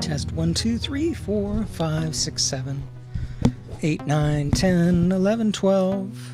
Test 1, 2, 3, 4, 5, 6, 7, 8, 9, 10, 11, 12.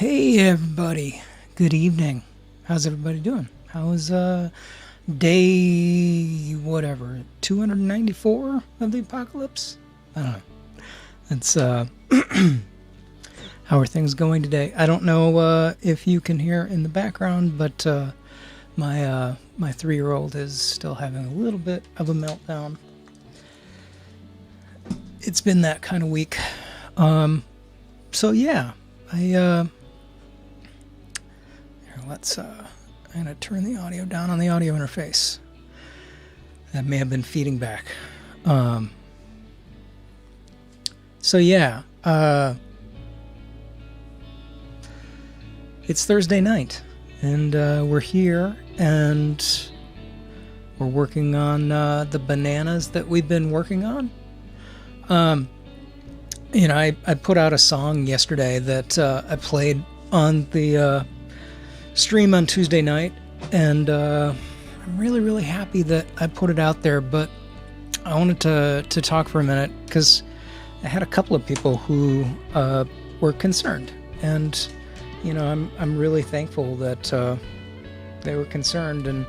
Hey everybody, good evening. How's everybody doing? How's day whatever 294 of the apocalypse? I don't know. It's how are things going today? I don't know if you can hear in the background, but my 3-year-old is still having a little bit of a meltdown. It's been that kind of week. So yeah, here, let's I'm gonna turn the audio down on the audio interface. That may have been feeding back. So yeah, it's Thursday night, and we're here, and we're working on the bananas that we've been working on. I put out a song yesterday that I played on the stream on Tuesday night, and I'm really, really happy that I put it out there, but I wanted to talk for a minute, because I had a couple of people who were concerned, and I'm really thankful that they were concerned and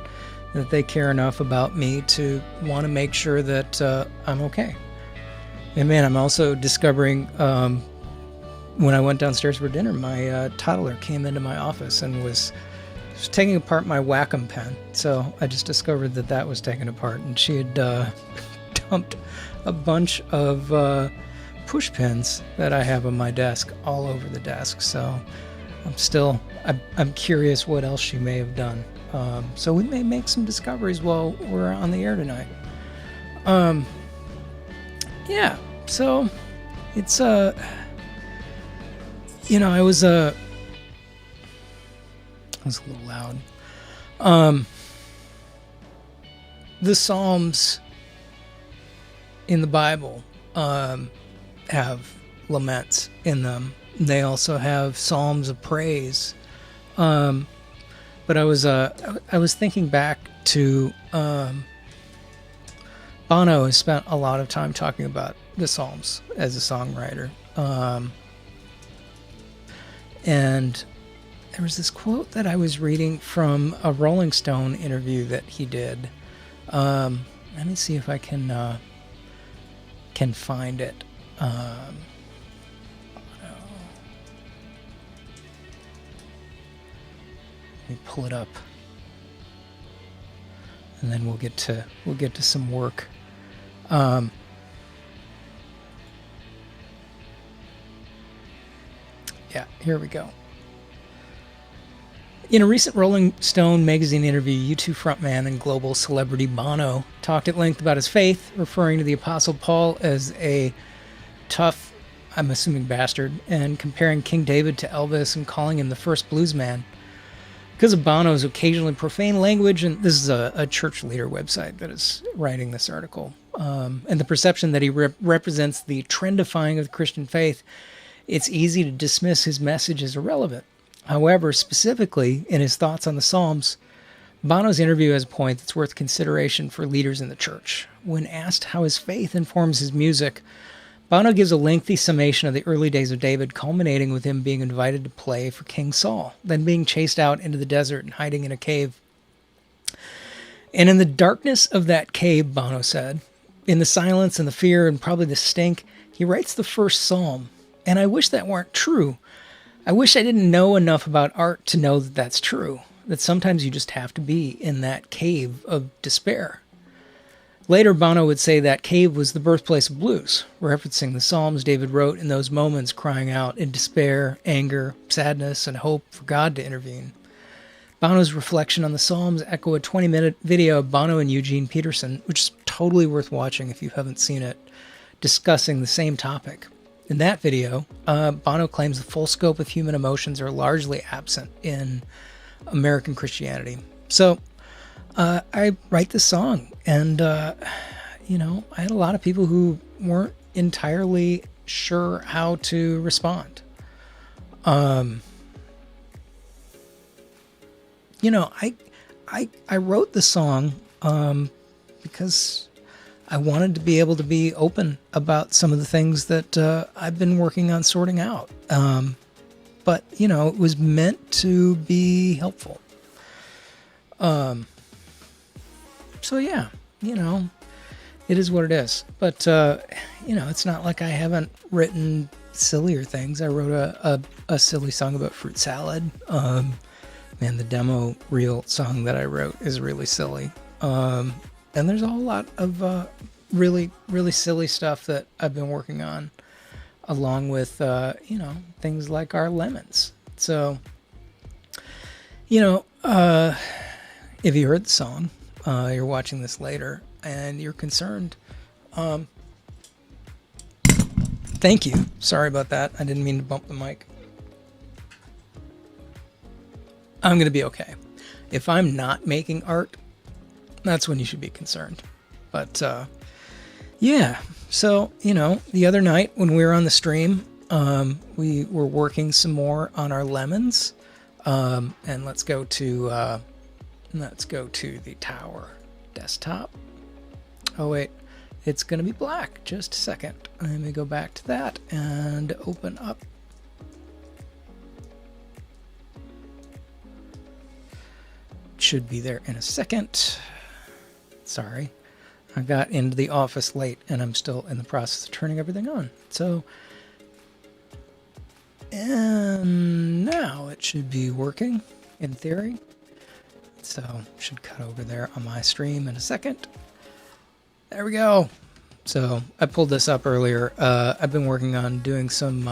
that they care enough about me to want to make sure that I'm okay. And man, I'm also discovering when I went downstairs for dinner, my toddler came into my office and was taking apart my Wacom pen. So I just discovered that was taken apart, and she had dumped a bunch of push pins that I have on my desk all over the desk. So I'm curious what else she may have done. So we may make some discoveries while we're on the air tonight. Yeah, so it's I was a little loud. The Psalms in the Bible have laments in them. They also have psalms of praise. But I was thinking back to Bono has spent a lot of time talking about the Psalms as a songwriter. And there was this quote that I was reading from a Rolling Stone interview that he did. Let me see if I can find it. Let me pull it up, and then we'll get to some work. Yeah, here we go. In a recent Rolling Stone magazine interview, U2 frontman and global celebrity Bono talked at length about his faith, referring to the Apostle Paul as a tough, I'm assuming, bastard, and comparing King David to Elvis and calling him the first blues man. Because of Bono's occasionally profane language, and this is a church leader website that is writing this article, and the perception that he represents the trendifying of the Christian faith, it's easy to dismiss his message as irrelevant. However, specifically in his thoughts on the Psalms, Bono's interview has a point that's worth consideration for leaders in the church. When asked how his faith informs his music, Bono gives a lengthy summation of the early days of David, culminating with him being invited to play for King Saul, then being chased out into the desert and hiding in a cave. And in the darkness of that cave, Bono said, in the silence and the fear and probably the stink, he writes the first psalm. And I wish that weren't true. I wish I didn't know enough about art to know that that's true, that sometimes you just have to be in that cave of despair. Later, Bono would say that cave was the birthplace of blues, referencing the psalms David wrote in those moments, crying out in despair, anger, sadness, and hope for God to intervene. Bono's reflection on the psalms echo a 20-minute video of Bono and Eugene Peterson, which is totally worth watching if you haven't seen it, discussing the same topic. In that video, Bono claims the full scope of human emotions are largely absent in American Christianity. So I write this song, and I had a lot of people who weren't entirely sure how to respond. I wrote the song because I wanted to be able to be open about some of the things that I've been working on sorting out. but it was meant to be helpful. So yeah, it is what it is. But it's not like I haven't written sillier things. I wrote a silly song about fruit salad. Man, the demo reel song that I wrote is really silly. And there's a whole lot of really, really silly stuff that I've been working on, along with things like our lemons. So, if you heard the song, you're watching this later and you're concerned, thank you. Sorry about that. I didn't mean to bump the mic. I'm going to be okay. If I'm not making art, that's when you should be concerned. But yeah, so, the other night when we were on the stream, we were working some more on our lemons. And let's go to the tower desktop. Oh wait, it's going to be black. Just a second. Let me go back to that and open up. Should be there in a second. Sorry, I got into the office late and I'm still in the process of turning everything on. So, and now it should be working in theory. So should cut over there on my stream in a second. There we go. So I pulled this up earlier. I've been working on doing some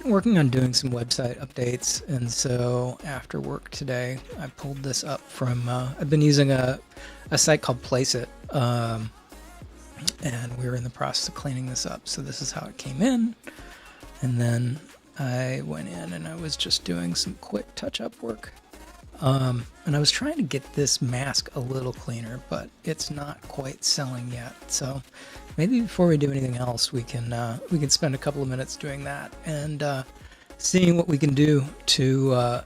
website updates, and so after work today, I pulled this up from. I've been using a site called Placeit, and we were in the process of cleaning this up. So this is how it came in, and then I went in and I was just doing some quick touch-up work. And I was trying to get this mask a little cleaner, but it's not quite selling yet. So maybe before we do anything else, we can spend a couple of minutes doing that and seeing what we can do to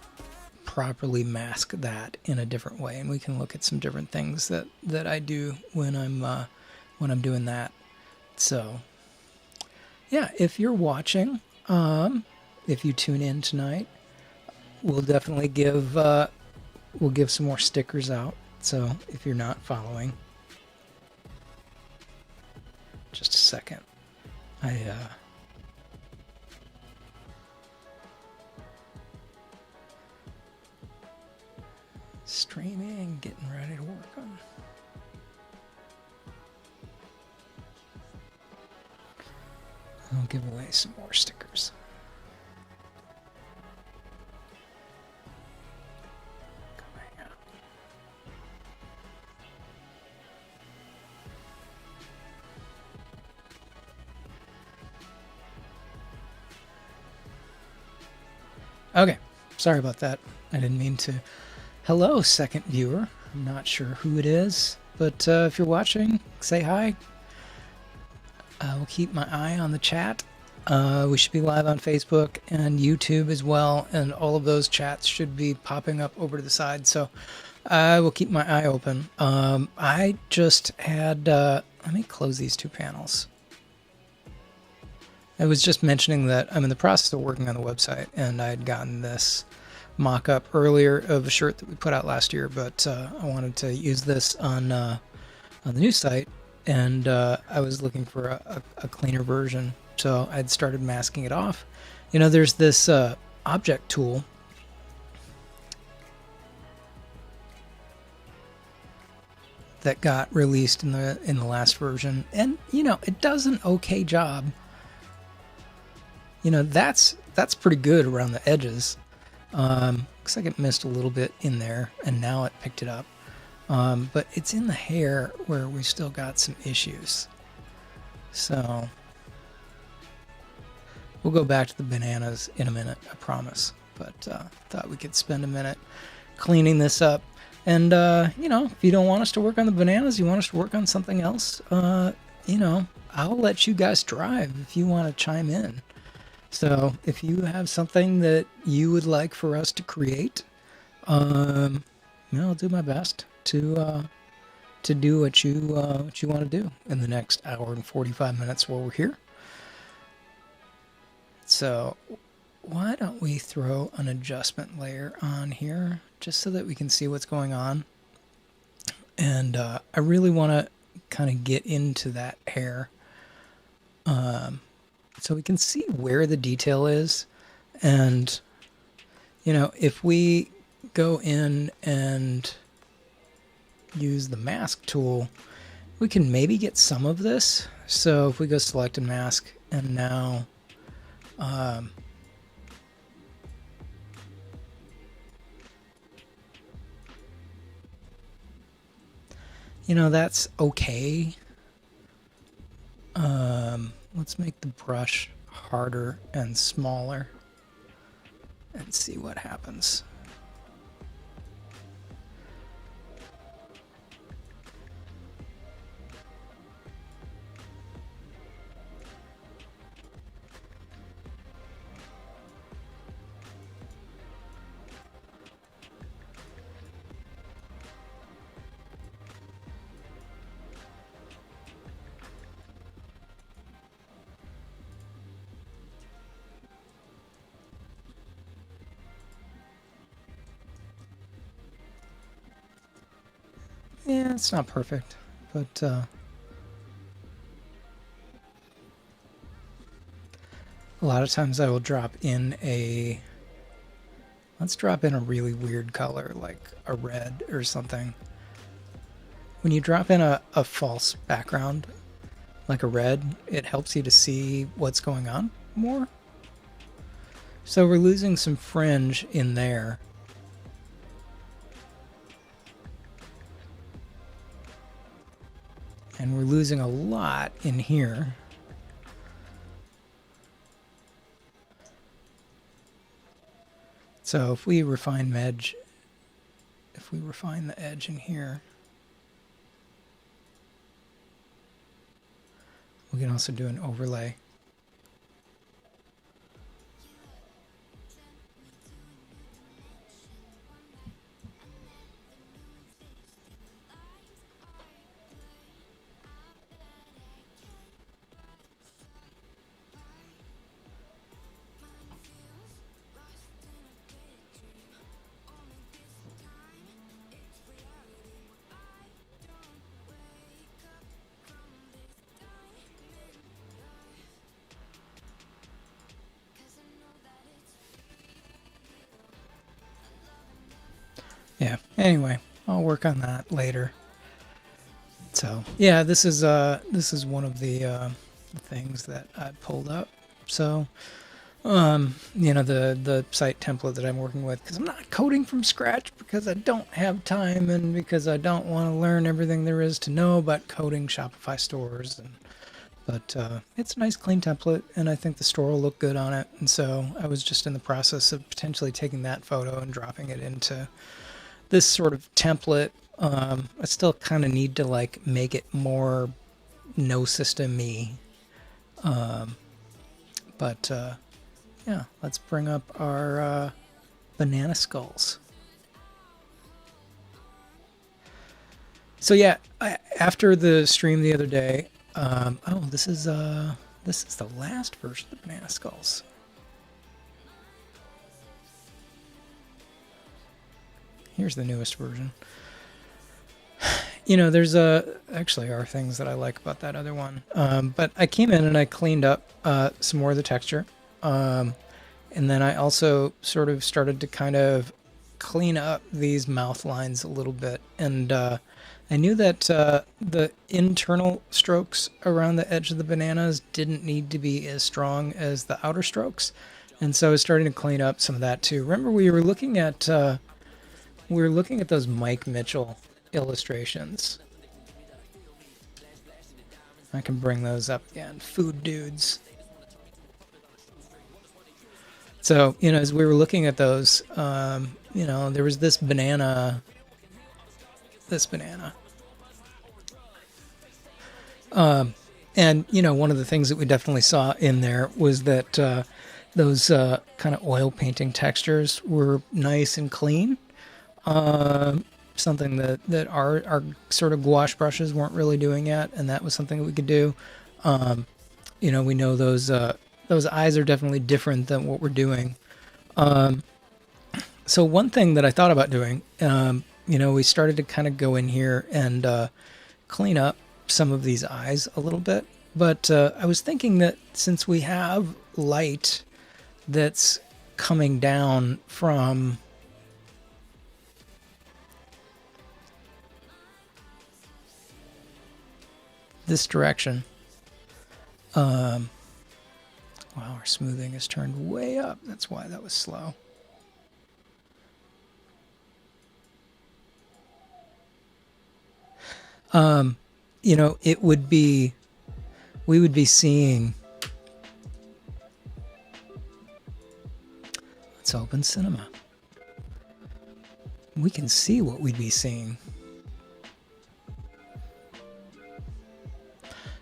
properly mask that in a different way. And we can look at some different things that I do when I'm doing that. So yeah, if you're watching, if you tune in tonight, we'll definitely give some more stickers out. So if you're not following, just a second. Streaming, getting ready to work on. I'll give away some more stickers. Okay, sorry about that. I didn't mean to. Hello, second viewer. I'm not sure who it is, but if you're watching, say hi. I will keep my eye on the chat. We should be live on Facebook and YouTube as well, and all of those chats should be popping up over to the side, so I will keep my eye open. I just had... let me close these two panels. I was just mentioning that I'm in the process of working on the website, and I had gotten this mock-up earlier of a shirt that we put out last year, but I wanted to use this on the new site, and I was looking for a cleaner version, so I'd started masking it off. There's this object tool that got released in the last version, and it does an okay job. That's pretty good around the edges. Looks like it missed a little bit in there, and now it picked it up. But it's in the hair where we still got some issues. So we'll go back to the bananas in a minute, I promise. But thought we could spend a minute cleaning this up. And, if you don't want us to work on the bananas, you want us to work on something else, I'll let you guys drive if you want to chime in. So if you have something that you would like for us to create, I'll do my best to do what you want to do in the next hour and 45 minutes while we're here. So why don't we throw an adjustment layer on here just so that we can see what's going on. And I really want to kind of get into that hair so we can see where the detail is. And, you know, if we go in and use the mask tool, we can maybe get some of this. So if we go select and mask, and now you know, that's okay. Let's make the brush harder and smaller and see what happens. Yeah, it's not perfect, but a lot of times I will drop in a, let's drop in a really weird color like a red or something. When you drop in a false background like a red, it helps you to see what's going on more. So we're losing some fringe in there. And we're losing a lot in here. So if we refine edge, if we refine the edge in here, we can also do an overlay. Yeah, anyway, I'll work on that later. So yeah, this is one of the things that I pulled up. So you know, the site template that I'm working with, because I'm not coding from scratch because I don't have time and because I don't want to learn everything there is to know about coding Shopify stores. And but it's a nice clean template, and I think the store will look good on it. And so I was just in the process of potentially taking that photo and dropping it into this sort of template. I still kind of need to like make it more no system-y. But yeah, let's bring up our banana skulls. So yeah, after the stream the other day, oh, this is the last version of the banana skulls. Here's the newest version. You know, there's actually are things that I like about that other one. But I came in and I cleaned up some more of the texture. And then I also sort of started to kind of clean up these mouth lines a little bit. And I knew that the internal strokes around the edge of the bananas didn't need to be as strong as the outer strokes. And so I was starting to clean up some of that too. Remember, we were looking at those Mike Mitchell illustrations. I can bring those up again. Food dudes. So, you know, as we were looking at those, you know, there was this banana. And, you know, one of the things that we definitely saw in there was that those kind of oil painting textures were nice and clean. Something that our sort of gouache brushes weren't really doing yet, and that was something that we could do. You know, we know those those eyes are definitely different than what we're doing. So one thing that I thought about doing, we started to kind of go in here and clean up some of these eyes a little bit. But I was thinking that since we have light that's coming down from this direction, wow, our smoothing is turned way up. That's why that was slow. It would be, we would be seeing, let's open cinema. We can see what we'd be seeing.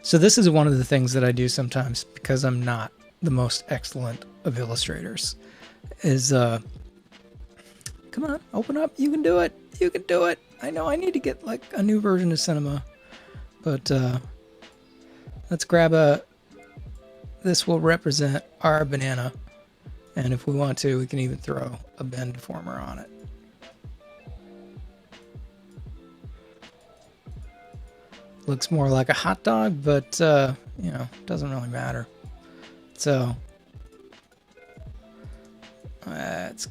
So this is one of the things that I do sometimes because I'm not the most excellent of illustrators is, come on, open up. You can do it. You can do it. I know I need to get like a new version of cinema, but let's grab this will represent our banana. And if we want to, we can even throw a bend deformer on it. Looks more like a hot dog, but, doesn't really matter. So, it's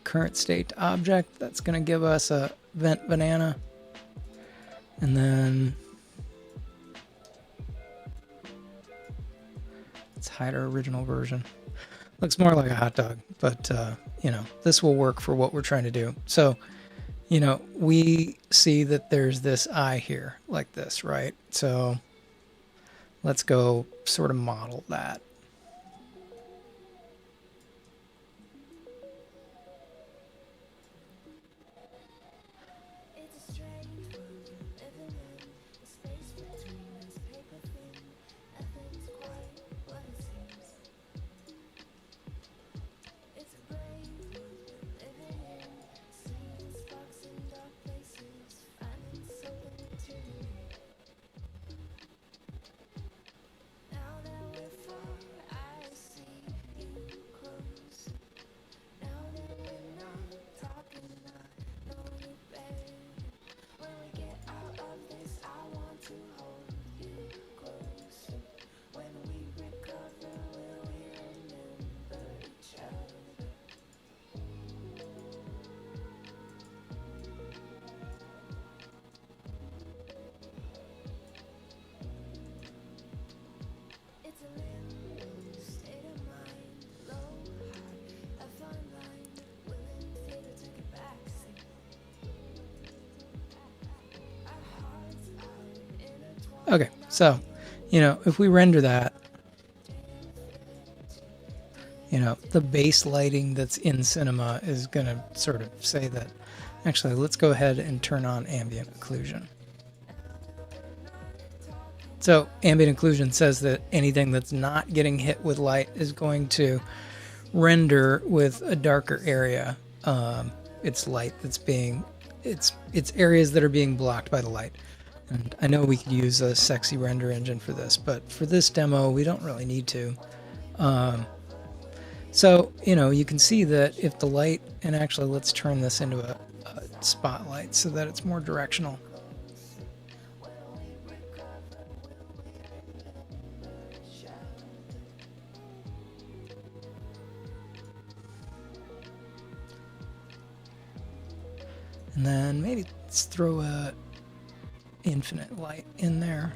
current state object. That's going to give us a vent banana. And then let's hide our original version. Looks more like a hot dog, but, this will work for what we're trying to do. So, we see that there's this eye here, like this, right? So let's go sort of model that. Okay, so, if we render that, the base lighting that's in cinema is going to sort of say that. Actually, let's go ahead and turn on ambient occlusion. So ambient occlusion says that anything that's not getting hit with light is going to render with a darker area. It's light that's being, it's areas that are being blocked by the light. And I know we could use a sexy render engine for this, but for this demo, we don't really need to. So, you can see that if the light, and actually let's turn this into a spotlight so that it's more directional. And then maybe let's throw a infinite light in there.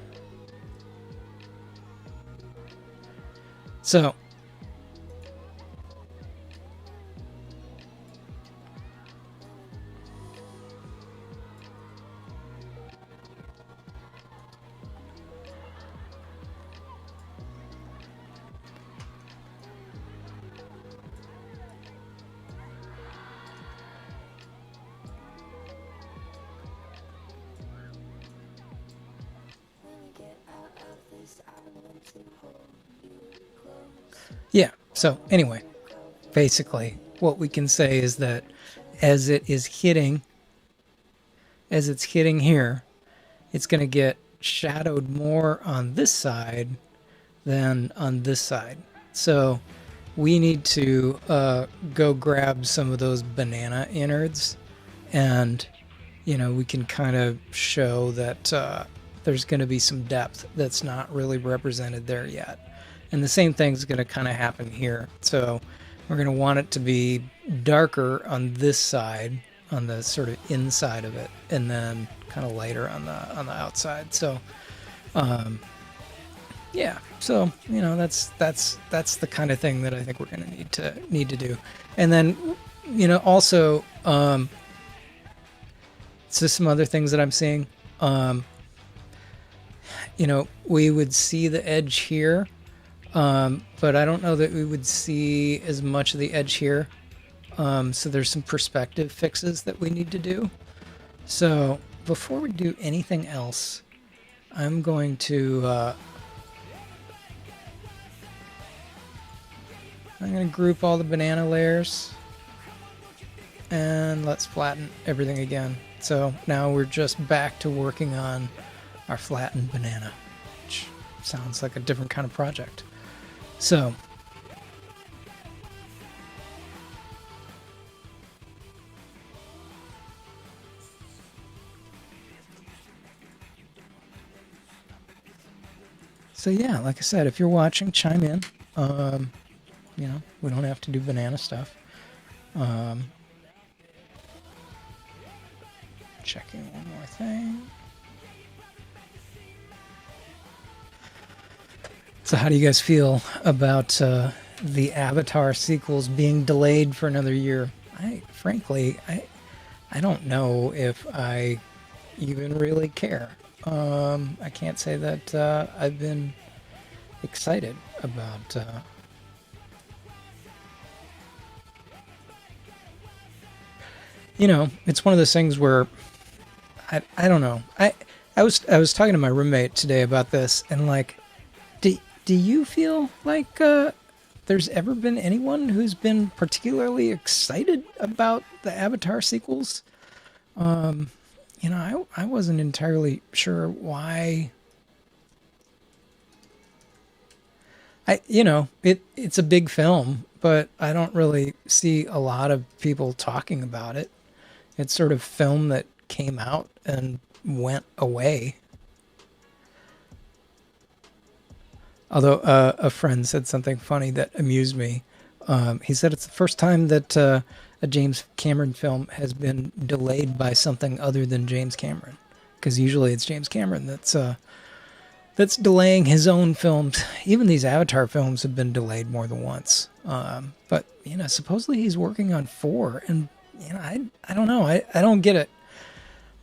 So yeah, so anyway, basically what we can say is that as it's hitting here, it's going to get shadowed more on this side than on this side. So we need to go grab some of those banana innards, and we can kind of show that there's going to be some depth that's not really represented there yet. And the same thing's going to kind of happen here. So we're going to want it to be darker on this side, on the sort of inside of it, and then kind of lighter on the outside. So yeah, so that's the kind of thing that I think we're going to need to do. And then also so some other things that I'm seeing, we would see the edge here, but I don't know that we would see as much of the edge here. So there's some perspective fixes that we need to do. So before we do anything else, I'm going to group all the banana layers, and let's flatten everything again. So now we're just back to working on our flattened banana, which sounds like a different kind of project. So yeah, like I said, if you're watching, chime in. We don't have to do banana stuff. Checking one more thing. So how do you guys feel about the Avatar sequels being delayed for another year? Frankly, I don't know if I even really care. I can't say that I've been excited about it's one of those things where I don't know. I was talking to my roommate today about this, and like, do you feel like there's ever been anyone who's been particularly excited about the Avatar sequels? I wasn't entirely sure why. It's a big film, but I don't really see a lot of people talking about it. It's sort of film that came out and went away. Although a friend said something funny that amused me. He said it's the first time that a James Cameron film has been delayed by something other than James Cameron, because usually it's James Cameron that's delaying his own films. Even these Avatar films have been delayed more than once. But supposedly he's working on 4, and I don't know. I don't get it.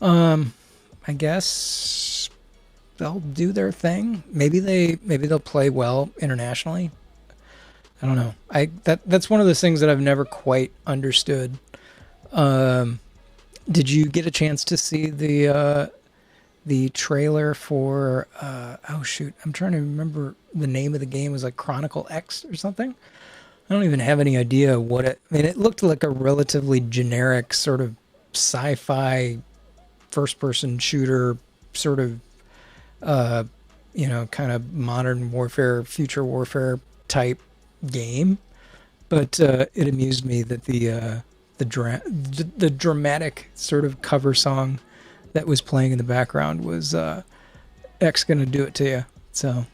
I guess they'll do their thing. Maybe they'll play well internationally. I don't know. That's one of those things that I've never quite understood. Did you get a chance to see the trailer for oh shoot, I'm trying to remember the name of the game. It was like Chronicle X or something. I don't even have any idea what it looked like a relatively generic sort of sci-fi first-person shooter sort of kind of modern warfare, future warfare type game. But it amused me that the dramatic sort of cover song that was playing in the background was X Gonna Do It To You. So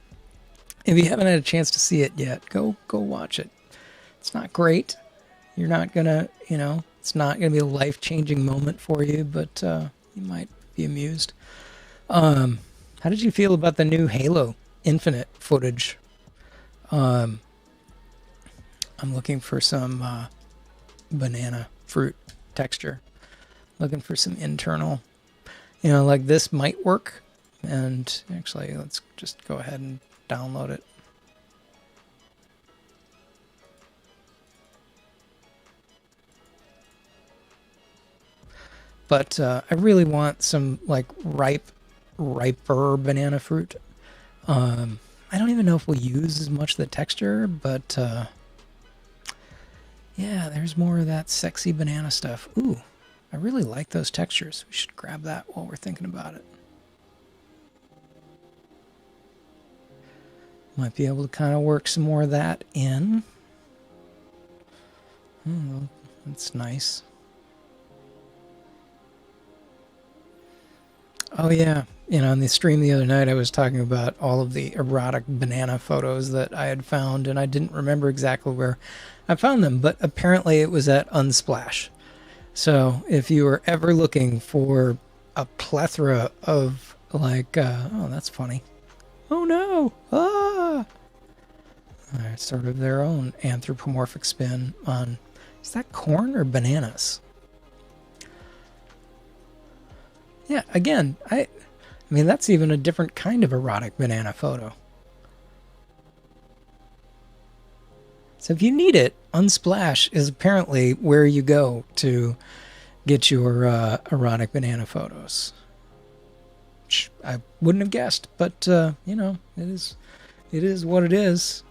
if you haven't had a chance to see it yet, go watch it. It's not great. You're not gonna, it's not gonna be a life-changing moment for you, but you might be amused. How did you feel about the new Halo Infinite footage? I'm looking for some banana fruit texture. Looking for some internal, like this might work. And actually, let's just go ahead and download it. But I really want some like riper banana fruit. I don't even know if we'll use as much of the texture, but yeah, there's more of that sexy banana stuff. Ooh, I really like those textures. We should grab that while we're thinking about it. Might be able to kind of work some more of that in. That's nice. Oh yeah, on the stream the other night, I was talking about all of the erotic banana photos that I had found, and I didn't remember exactly where I found them, but apparently it was at Unsplash. So if you are ever looking for a plethora of like, oh, that's funny. Oh no! Ah! Sort of their own anthropomorphic spin on, is that corn or bananas? Yeah, again, I mean, that's even a different kind of erotic banana photo. So if you need it, Unsplash is apparently where you go to get your erotic banana photos. Which I wouldn't have guessed, but it is what it is.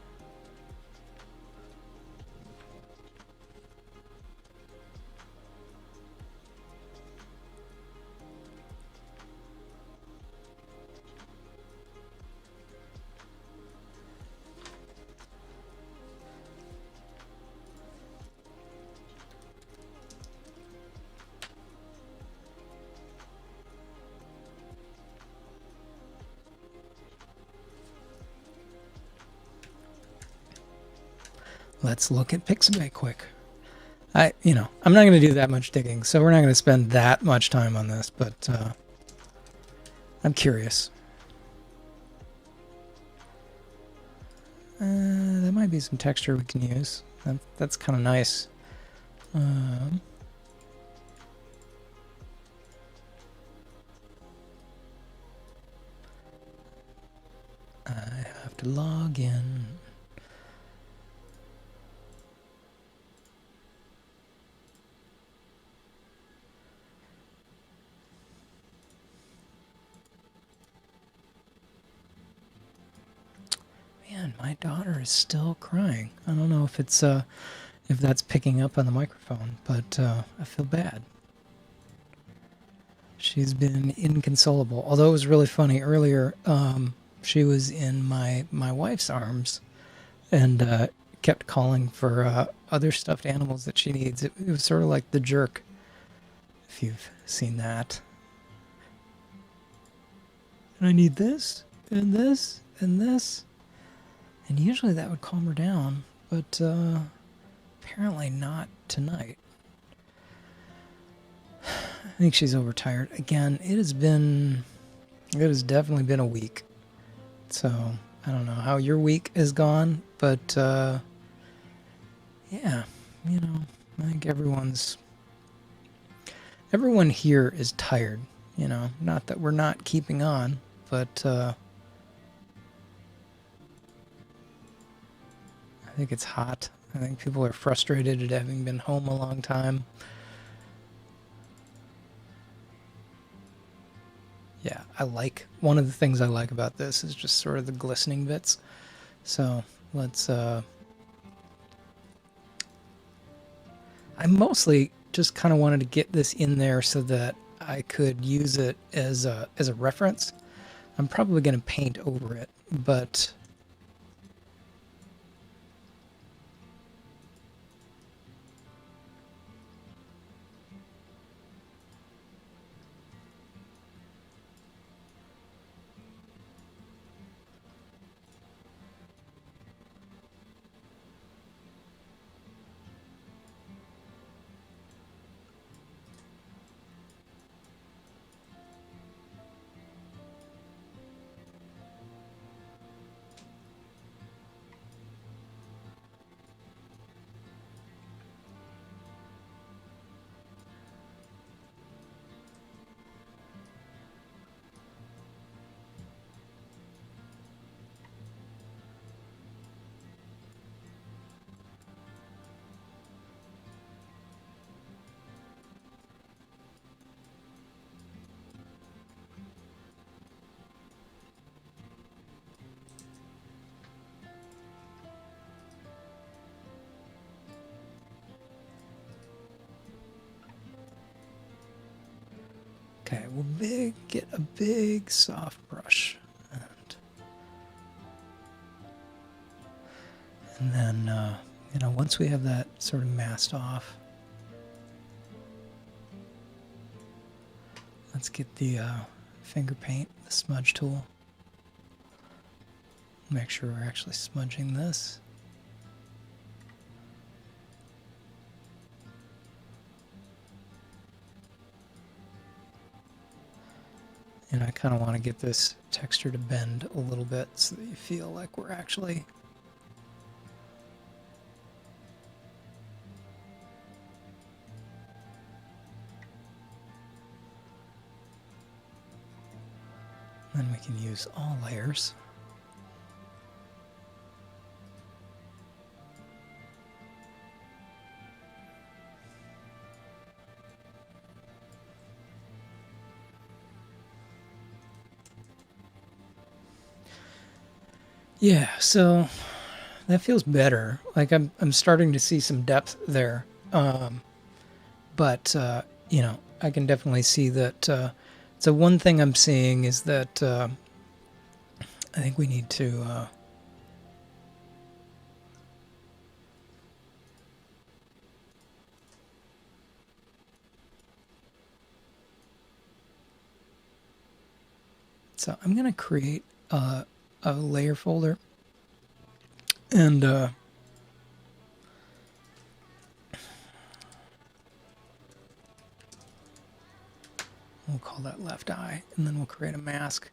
Let's look at Pixabay quick. I'm not going to do that much digging, so we're not going to spend that much time on this, but I'm curious. There might be some texture we can use. That's kind of nice. I have to log in. Man, my daughter is still crying. I don't know if it's if that's picking up on the microphone, but I feel bad. She's been inconsolable. Although it was really funny earlier, she was in my wife's arms and kept calling for other stuffed animals that she needs. It was sort of like The Jerk, if you've seen that. And I need this and this and this. And usually that would calm her down, but apparently not tonight. I think she's overtired. Again, it has definitely been a week. So I don't know how your week has gone, but yeah, I think everyone here is tired. Not that we're not keeping on, but I think it's hot. I think people are frustrated at having been home a long time. Yeah, one of the things I like about this is just sort of the glistening bits. So let's, I mostly just kind of wanted to get this in there so that I could use it as a reference. I'm probably going to paint over it, but okay, we'll get a big soft brush. And And then, once we have that sort of masked off, let's get the finger paint, the smudge tool. Make sure we're actually smudging this. And I kind of want to get this texture to bend a little bit so that you feel like we're actually then we can use all layers. Yeah, so that feels better. Like I'm starting to see some depth there. But I can definitely see that. So one thing I'm seeing is that I think we need to. So I'm gonna create a layer folder, and we'll call that left eye, and then we'll create a mask,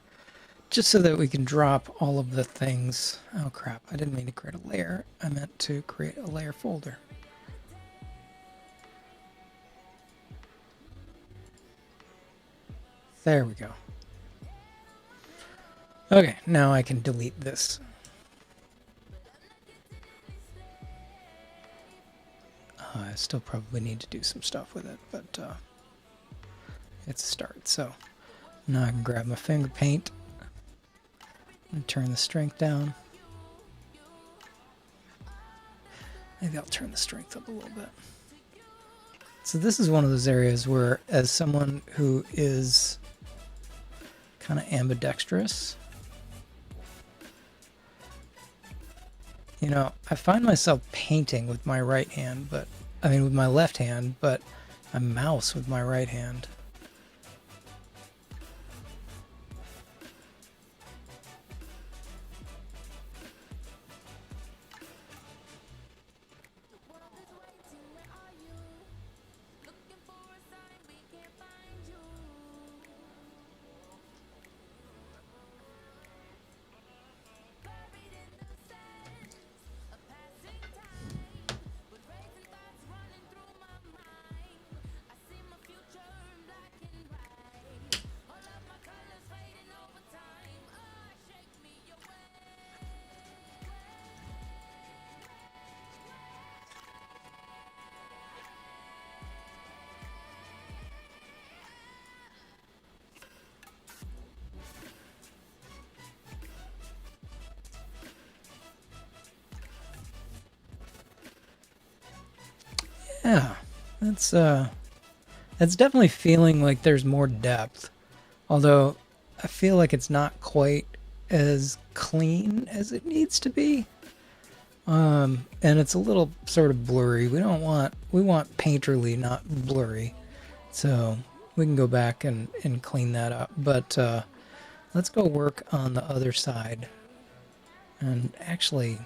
just so that we can drop all of the things. Oh crap, I didn't mean to create a layer. I meant to create a layer folder. There we go. Okay, now I can delete this. I still probably need to do some stuff with it, but it's a start. So now I can grab my finger paint and turn the strength down. Maybe I'll turn the strength up a little bit. So this is one of those areas where, as someone who is kind of ambidextrous, I find myself painting with my right hand, with my left hand, but I mouse with my right hand. Yeah, that's definitely feeling like there's more depth. Although I feel like it's not quite as clean as it needs to be. And it's a little sort of blurry. We want painterly, not blurry. So we can go back and clean that up. But let's go work on the other side. And actually,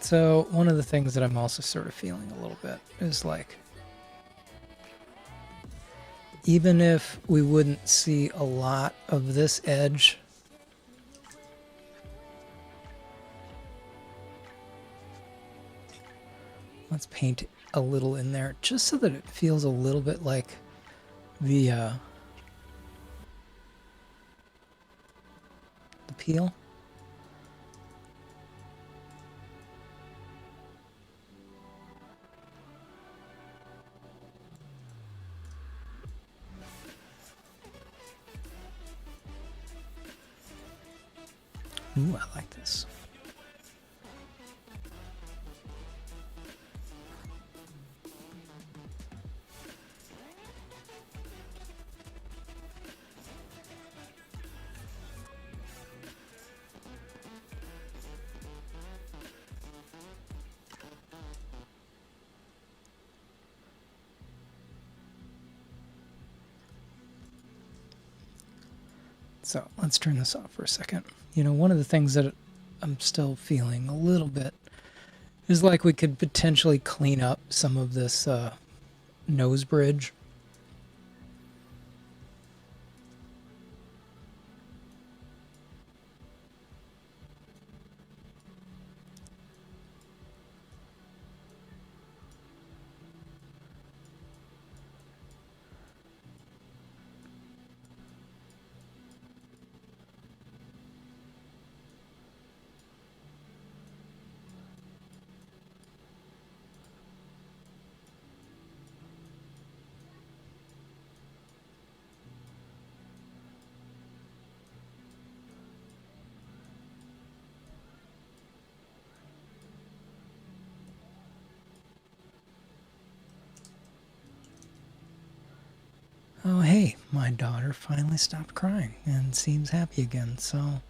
so one of the things that I'm also sort of feeling a little bit is like, even if we wouldn't see a lot of this edge, let's paint a little in there just so that it feels a little bit like the peel. Ooh, I like this. So let's turn this off for a second. One of the things that I'm still feeling a little bit is like we could potentially clean up some of this nose bridge. Oh, hey, my daughter finally stopped crying and seems happy again, so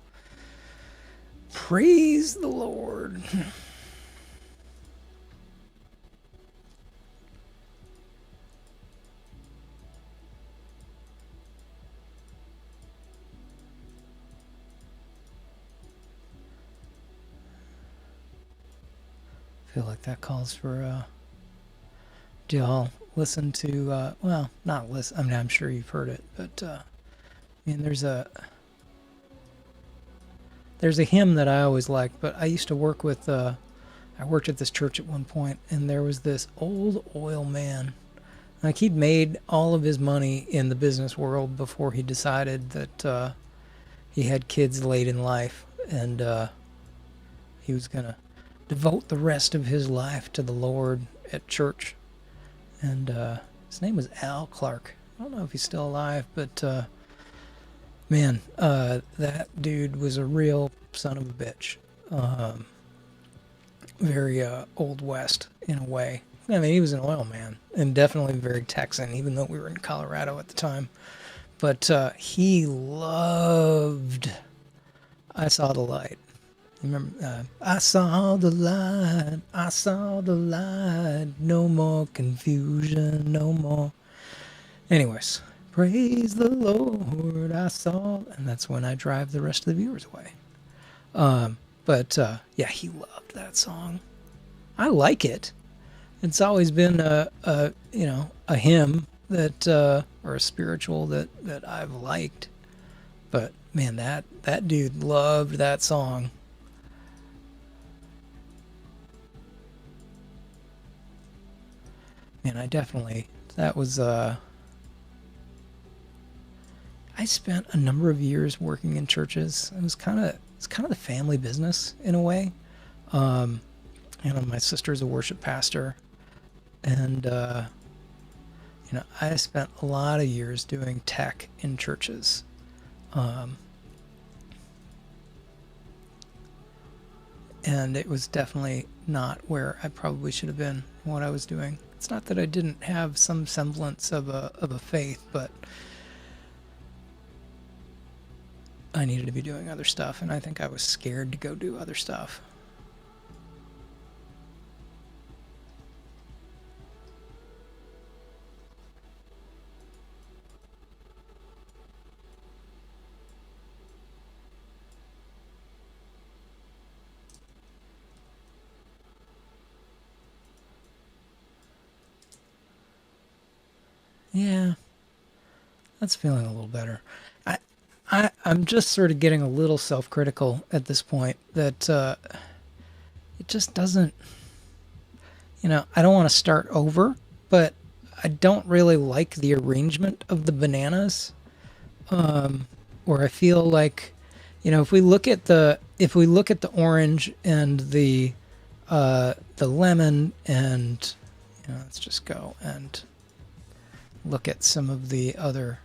praise the Lord. I feel like that calls for, do y'all listen to, well, not listen, I mean, I'm sure you've heard it, but, I mean, there's a hymn that I always liked, but I used to work with, I worked at this church at one point, and there was this old oil man. Like, he'd made all of his money in the business world before he decided that he had kids late in life, and he was going to devote the rest of his life to the Lord at church. And his name was Al Clark. I don't know if he's still alive, but man, that dude was a real son of a bitch. Very Old West in a way. I mean, he was an oil man and definitely very Texan, even though we were in Colorado at the time. But he loved I Saw the Light. Remember, I saw the light, I saw the light, no more confusion, no more. Anyways, praise the Lord, I saw, and that's when I drive the rest of the viewers away. But yeah, he loved that song. I like it. It's always been a hymn that or a spiritual that I've liked. But man, that dude loved that song. Man, that was I spent a number of years working in churches. It's kind of the family business in a way. My sister's a worship pastor, and I spent a lot of years doing tech in churches. And it was definitely not where I probably should have been what I was doing. It's not that I didn't have some semblance of a faith, but I needed to be doing other stuff, and I think I was scared to go do other stuff. Yeah, that's feeling a little better. I'm just sort of getting a little self-critical at this point that it just doesn't, I don't want to start over, but I don't really like the arrangement of the bananas. Or I feel like, if we look at the orange and the lemon and, let's just go and look at some of the other.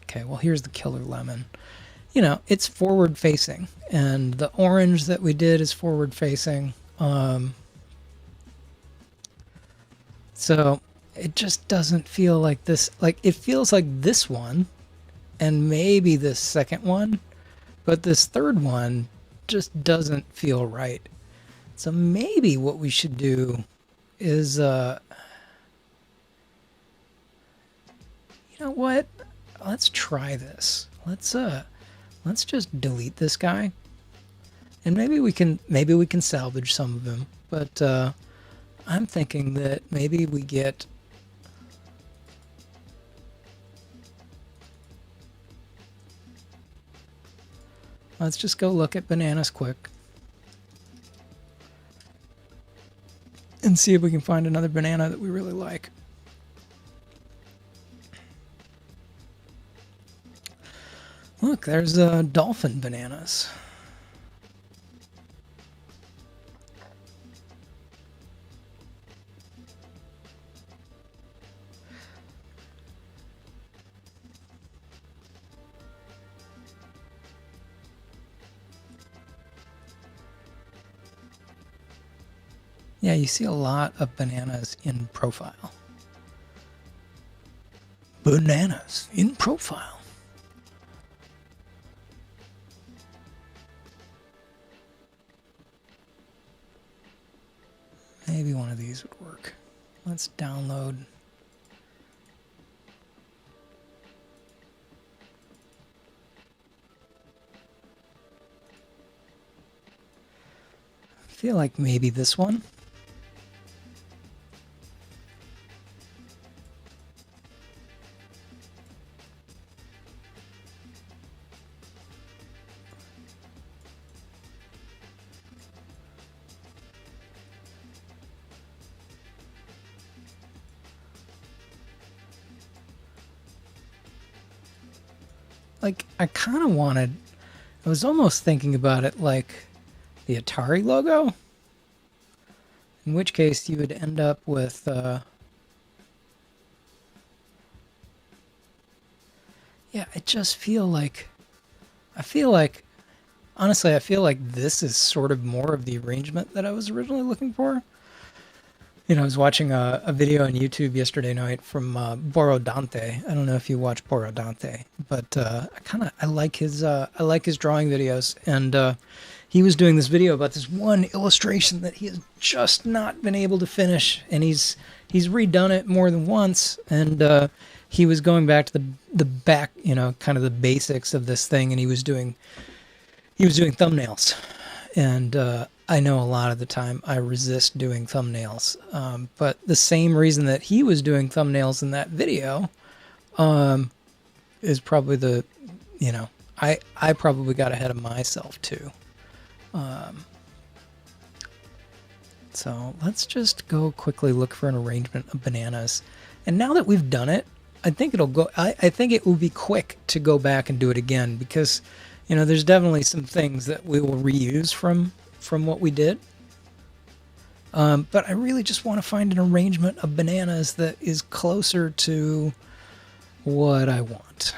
Okay, well, here's the killer lemon. It's forward facing, and the orange that we did is forward facing. So it just doesn't feel like this. Like, it feels like this one, and maybe this second one, but this third one just doesn't feel right. So maybe what we should do is, you know what? Let's try this. Let's just delete this guy, and maybe we can salvage some of him. But I'm thinking that maybe we get. Let's just go look at bananas quick and see if we can find another banana that we really like. Look, there's dolphin bananas. Yeah, you see a lot of bananas in profile. Bananas in profile. Maybe one of these would work. Let's download. I feel like maybe this one. Like, I kind of wanted, I was almost thinking about it like the Atari logo, in which case you would end up with, yeah, I just feel like, honestly, I feel like this is sort of more of the arrangement that I was originally looking for. You know, I was watching a video on YouTube yesterday night from Boro Dante. I don't know if you watch Boro Dante, but I like his drawing videos, and he was doing this video about this one illustration that he has just not been able to finish, and he's redone it more than once, and he was going back to the back, you know, kind of the basics of this thing, and he was doing thumbnails, and I know a lot of the time I resist doing thumbnails, but the same reason that he was doing thumbnails in that video is probably the, you know, I probably got ahead of myself too. So let's just go quickly look for an arrangement of bananas. And now that we've done it, I think it'll go, I think it will be quick to go back and do it again, because, you know, there's definitely some things that we will reuse from what we did. But I really just want to find an arrangement of bananas that is closer to what I want.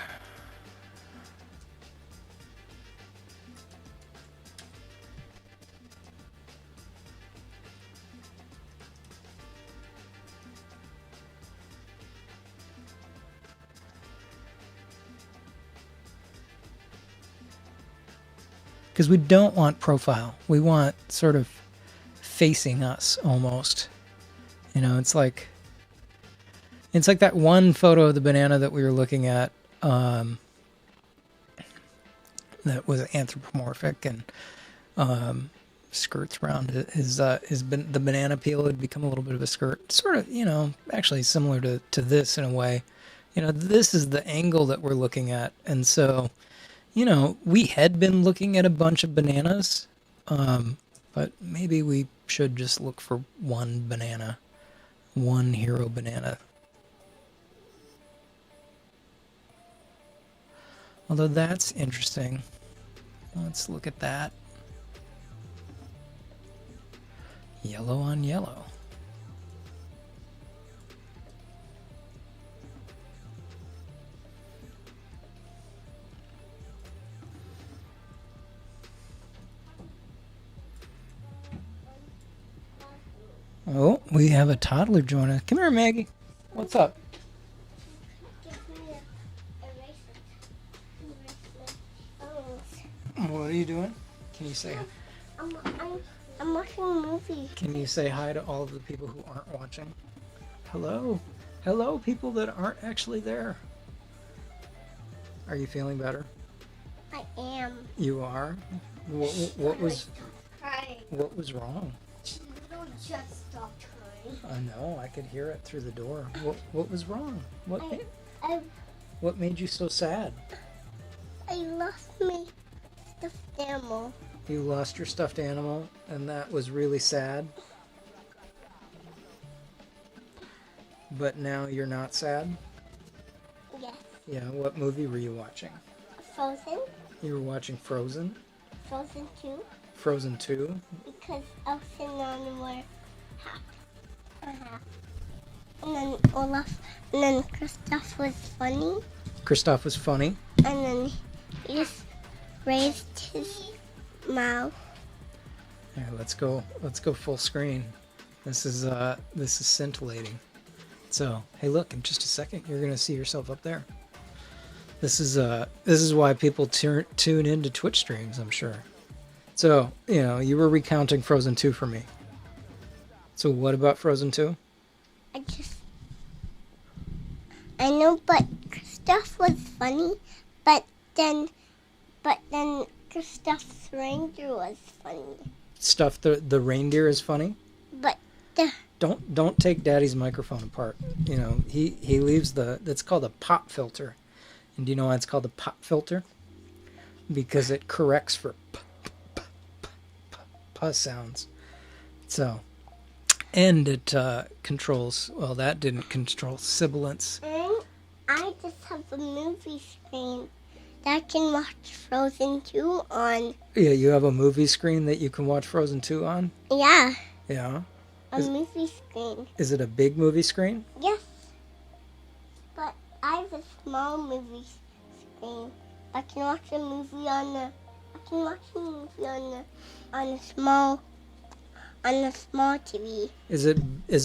Because we don't want profile. We want sort of facing us almost. You know, it's like that one photo of the banana that we were looking at that was anthropomorphic, and skirts around the banana peel had become a little bit of a skirt. Sort of, you know, actually similar to this in a way. You know, this is the angle that we're looking at, and so, you know, we had been looking at a bunch of bananas, but maybe we should just look for one banana, one hero banana. Although that's interesting. Let's look at that. Yellow on yellow. Oh, we have a toddler join us. Come here, Maggie. What's up? What are you doing? Can you say? I'm watching a movie. Can you say hi to all of the people who aren't watching? Hello. Hello, people that aren't actually there. Are you feeling better? I am. You are? What was Crying. what was wrong? You don't just stop crying. I know, I could hear it through the door. What was wrong? What made you so sad? I lost my stuffed animal. You lost your stuffed animal, and that was really sad. But now you're not sad? Yes. Yeah, what movie were you watching? Frozen. You were watching Frozen? Frozen 2. Frozen 2? Because Elsa and Anna were half. And then Olaf, and then Kristoff was funny. Kristoff was funny? And then he just raised his mouth. Here, let's go full screen. This is scintillating. So, hey, look, in just a second, you're gonna see yourself up there. This is why people tune into Twitch streams, I'm sure. So, you were recounting Frozen 2 for me. So, what about Frozen 2? I know, but Kristoff was funny, but then Kristoff's reindeer was funny. Stuff the reindeer is funny? But Don't take Daddy's microphone apart. He leaves that's called a pop filter. And do you know why it's called a pop filter? Because it corrects for p sounds. So, and it controls, well, that didn't control sibilance. and I just have a movie screen that I can watch Frozen 2 on. Yeah, you have a movie screen that you can watch Frozen 2 on? Yeah, Yeah. a movie screen. Is it a big movie screen? Yes, but I have a small movie screen. I can watch a movie on a small TV. Is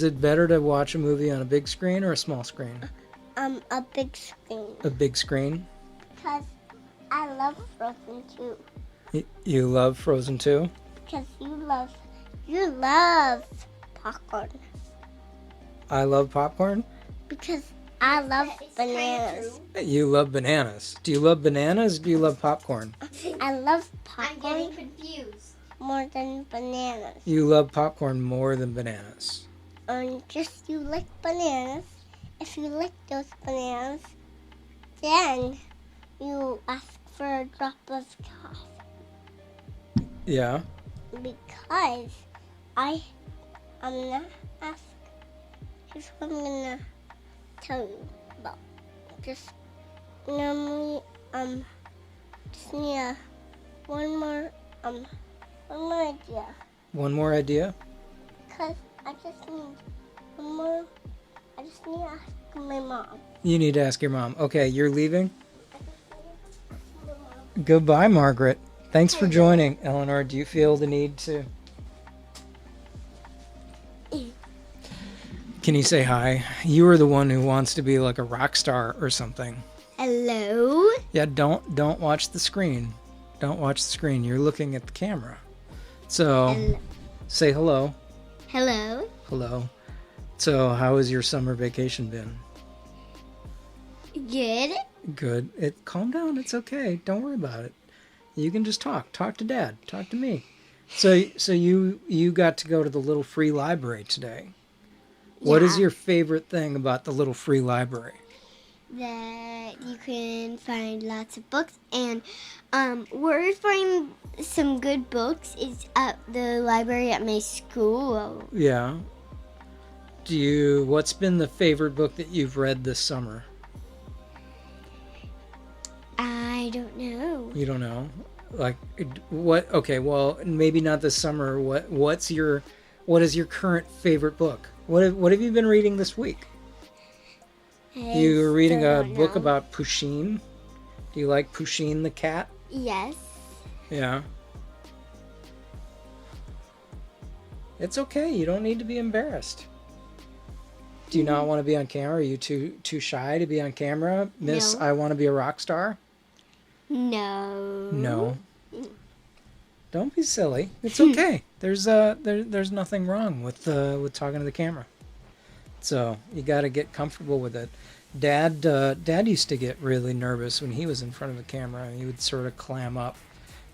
it better to watch a movie on a big screen or a small screen? A big screen. A big screen? Because I love Frozen 2. You love Frozen 2? Because you love popcorn. I love popcorn? Because I love bananas. You love bananas. Do you love bananas or do you love popcorn? I love I'm popcorn getting confused. more than bananas. You love popcorn more than bananas. Just you like bananas. If you like those bananas, then you ask for a drop of coffee. Yeah? Because I'm gonna ask. Here's what I'm gonna tell you about. Just normally, just need one more idea. One more idea? Cause I just need one more. I just need to ask my mom. You need to ask your mom. Okay, you're leaving? I just need to ask my mom. Goodbye, Margaret. Thanks for joining. Eleanor, do you feel the need to... Can you say hi? You are the one who wants to be like a rock star or something. Hello. Yeah, don't watch the screen. Don't watch the screen. You're looking at the camera. So, say hello. Hello. Hello. So, how has your summer vacation been? Good. Good. Calm down. It's okay. Don't worry about it. You can just talk. Talk to Dad. Talk to me. So you got to go to the little free library today. What is your favorite thing about the little free library? That you can find lots of books, and we're finding some good books. It's at the library at my school. Yeah. What's been the favorite book that you've read this summer? I don't know. You don't know? Like what? Okay, well, maybe not this summer. What is your current favorite book? What have you been reading this week? You were reading a book about Pusheen. Do you like Pusheen the cat? Yes. Yeah. It's okay. You don't need to be embarrassed. Do you not want to be on camera? Are you too shy to be on camera? Miss, No. I want to be a rock star? No. No. Don't be silly. It's okay. there's nothing wrong with talking to the camera. So you got to get comfortable with it. Dad used to get really nervous when he was in front of a camera. He would sort of clam up,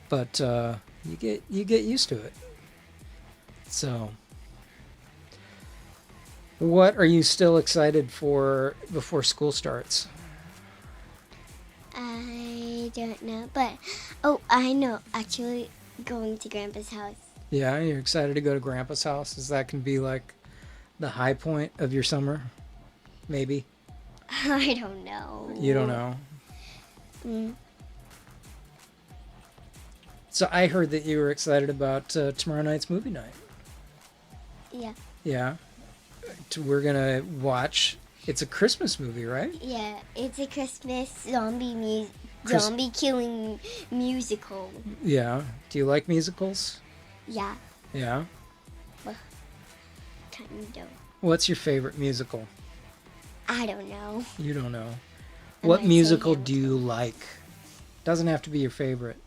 but you get used to it. So, what are you still excited for before school starts? I don't know, but I know. Actually, going to Grandpa's house. Yeah, you're excited to go to Grandpa's house. Is that can be like the high point of your summer? Maybe. I don't know. You don't know. Mm. So I heard that you were excited about tomorrow night's movie night. Yeah. Yeah. We're gonna watch. It's a Christmas movie, right? Yeah, it's a Christmas Chris- zombie killing musical. Yeah. Do you like musicals? Yeah, Yeah. kind of. What's your favorite musical? I don't know. You don't know. I What might say musical do Hamilton. you like? Doesn't have to be your favorite.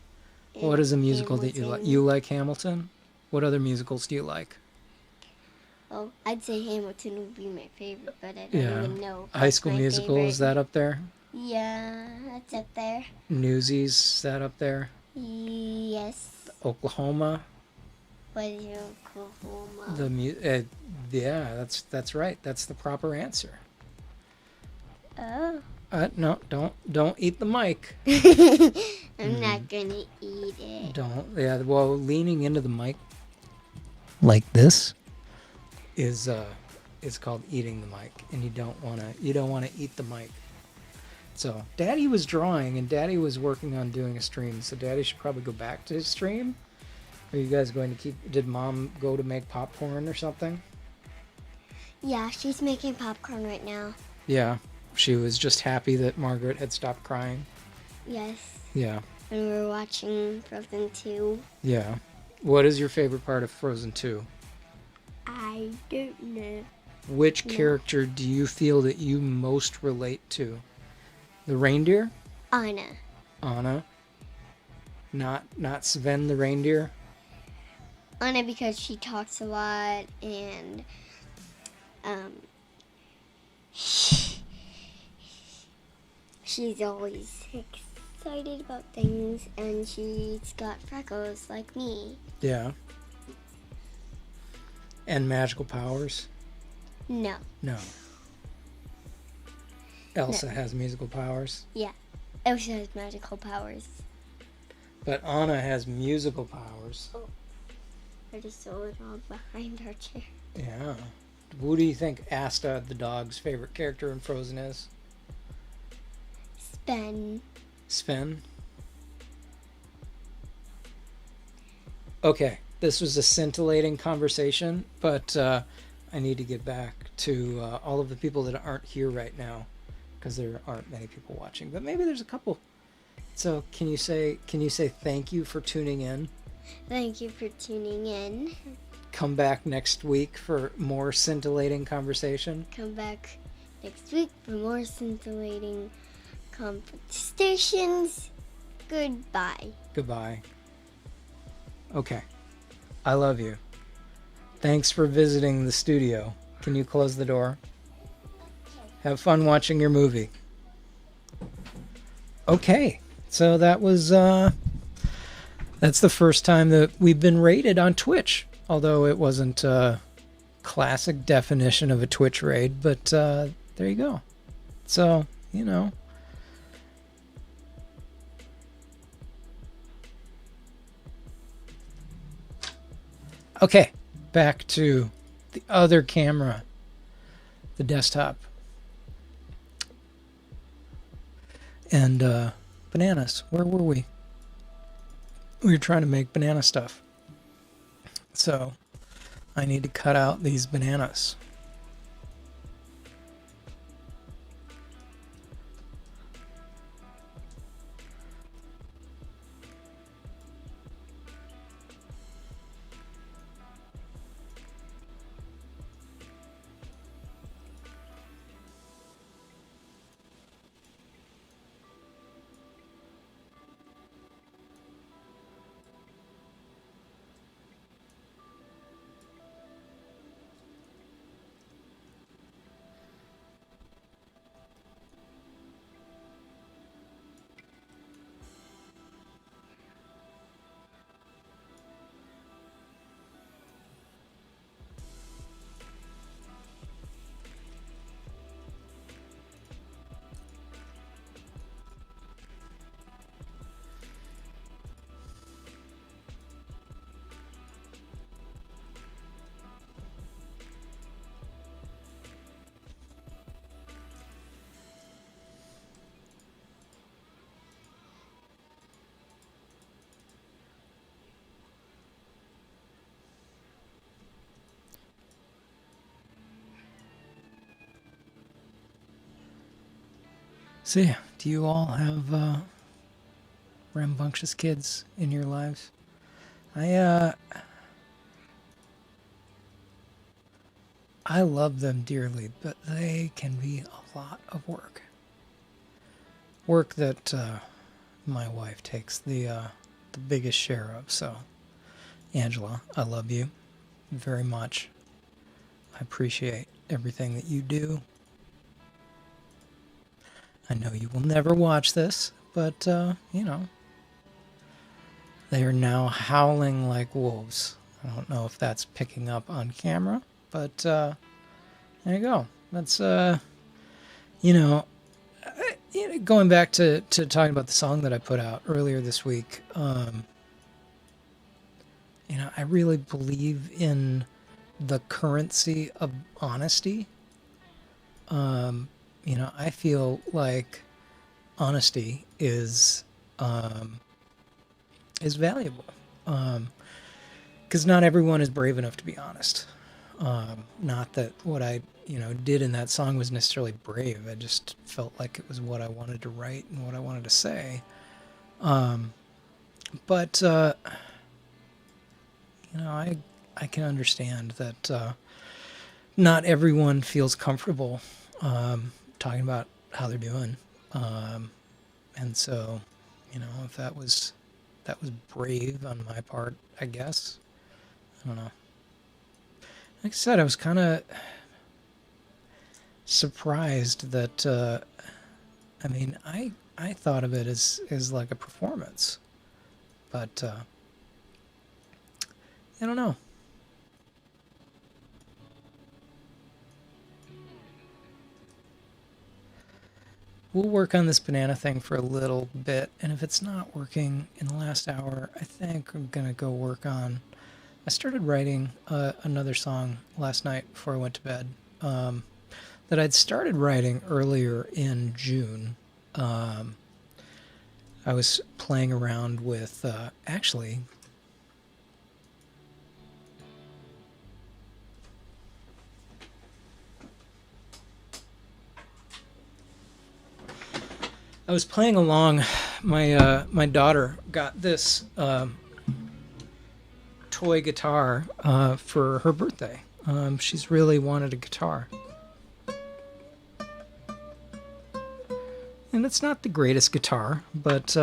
What is a musical that you like? Hamilton. You like Hamilton? What other musicals do you like? Oh, I'd say Hamilton would be my favorite, but I don't Yeah. even know. if High that's School my Musical, favorite. is that up there? Yeah, that's up there. Newsies, is that up there? Yes. Oklahoma? What is Oklahoma? Yeah, that's right. That's the proper answer. Oh. No, don't eat the mic. I'm not gonna eat it. Don't. Yeah, well, leaning into the mic like this is called eating the mic, and you don't wanna eat the mic. So Daddy was drawing, and Daddy was working on doing a stream. So Daddy should probably go back to his stream. Are you guys going to keep? Did Mom go to make popcorn or something? Yeah, she's making popcorn right now. Yeah, she was just happy that Margaret had stopped crying. Yes. Yeah, And we're watching Frozen 2. yeah. What is your favorite part of Frozen 2? I don't know. Which Yeah. character do you feel that you most relate to? The reindeer? Anna. Anna? Not Sven the reindeer? Anna because she talks a lot and she's always excited about things and she's got freckles like me. Yeah. And magical powers? No. No. Elsa has musical powers, Yeah. Elsa has magical powers. but Anna has musical powers. I just saw it all behind our chair. Yeah. Who do you think Asta, the dog's favorite character in Frozen is? Sven. Sven? Okay, this was a scintillating conversation, but I need to get back to all of the people that aren't here right now, because there aren't many people watching, but maybe there's a couple. So can you say thank you for tuning in? Thank you for tuning in. Come back next week for more scintillating conversation. Come back next week for more scintillating conversations. Goodbye. Goodbye. Okay. I love you. Thanks for visiting the studio. Can you close the door? Have fun watching your movie. Okay. So that was that's the first time that we've been rated on Twitch. Although it wasn't a classic definition of a Twitch raid, but there you go. So, you know. Okay, back to the other camera, the desktop. And bananas. Where were we? We were trying to make banana stuff. So I need to cut out these bananas. So yeah, do you all have rambunctious kids in your lives? I I love them dearly, but they can be a lot of work. Work that my wife takes the biggest share of. So, Angela, I love you very much. I appreciate everything that you do. I know you will never watch this, but they are now howling like wolves. I don't know if that's picking up on camera, but there you go. That's you know, going back to talking about the song that I put out earlier this week. I really believe in the currency of honesty. I feel like honesty is valuable. Because not everyone is brave enough to be honest. Not that what I did in that song was necessarily brave. I just felt like it was what I wanted to write and what I wanted to say. But I can understand that not everyone feels comfortable talking about how they're doing, and so if that was brave on my part, I guess. I don't know. Like I said, I was kind of surprised that I thought of it as like a performance, but I don't know. We'll work on this banana thing for a little bit, and if it's not working in the last hour, I think I'm gonna go work on. I started writing another song last night before I went to bed that I'd started writing earlier in June. I was playing around with actually. I was playing along. My daughter got this toy guitar for her birthday. She's really wanted a guitar, and it's not the greatest guitar, but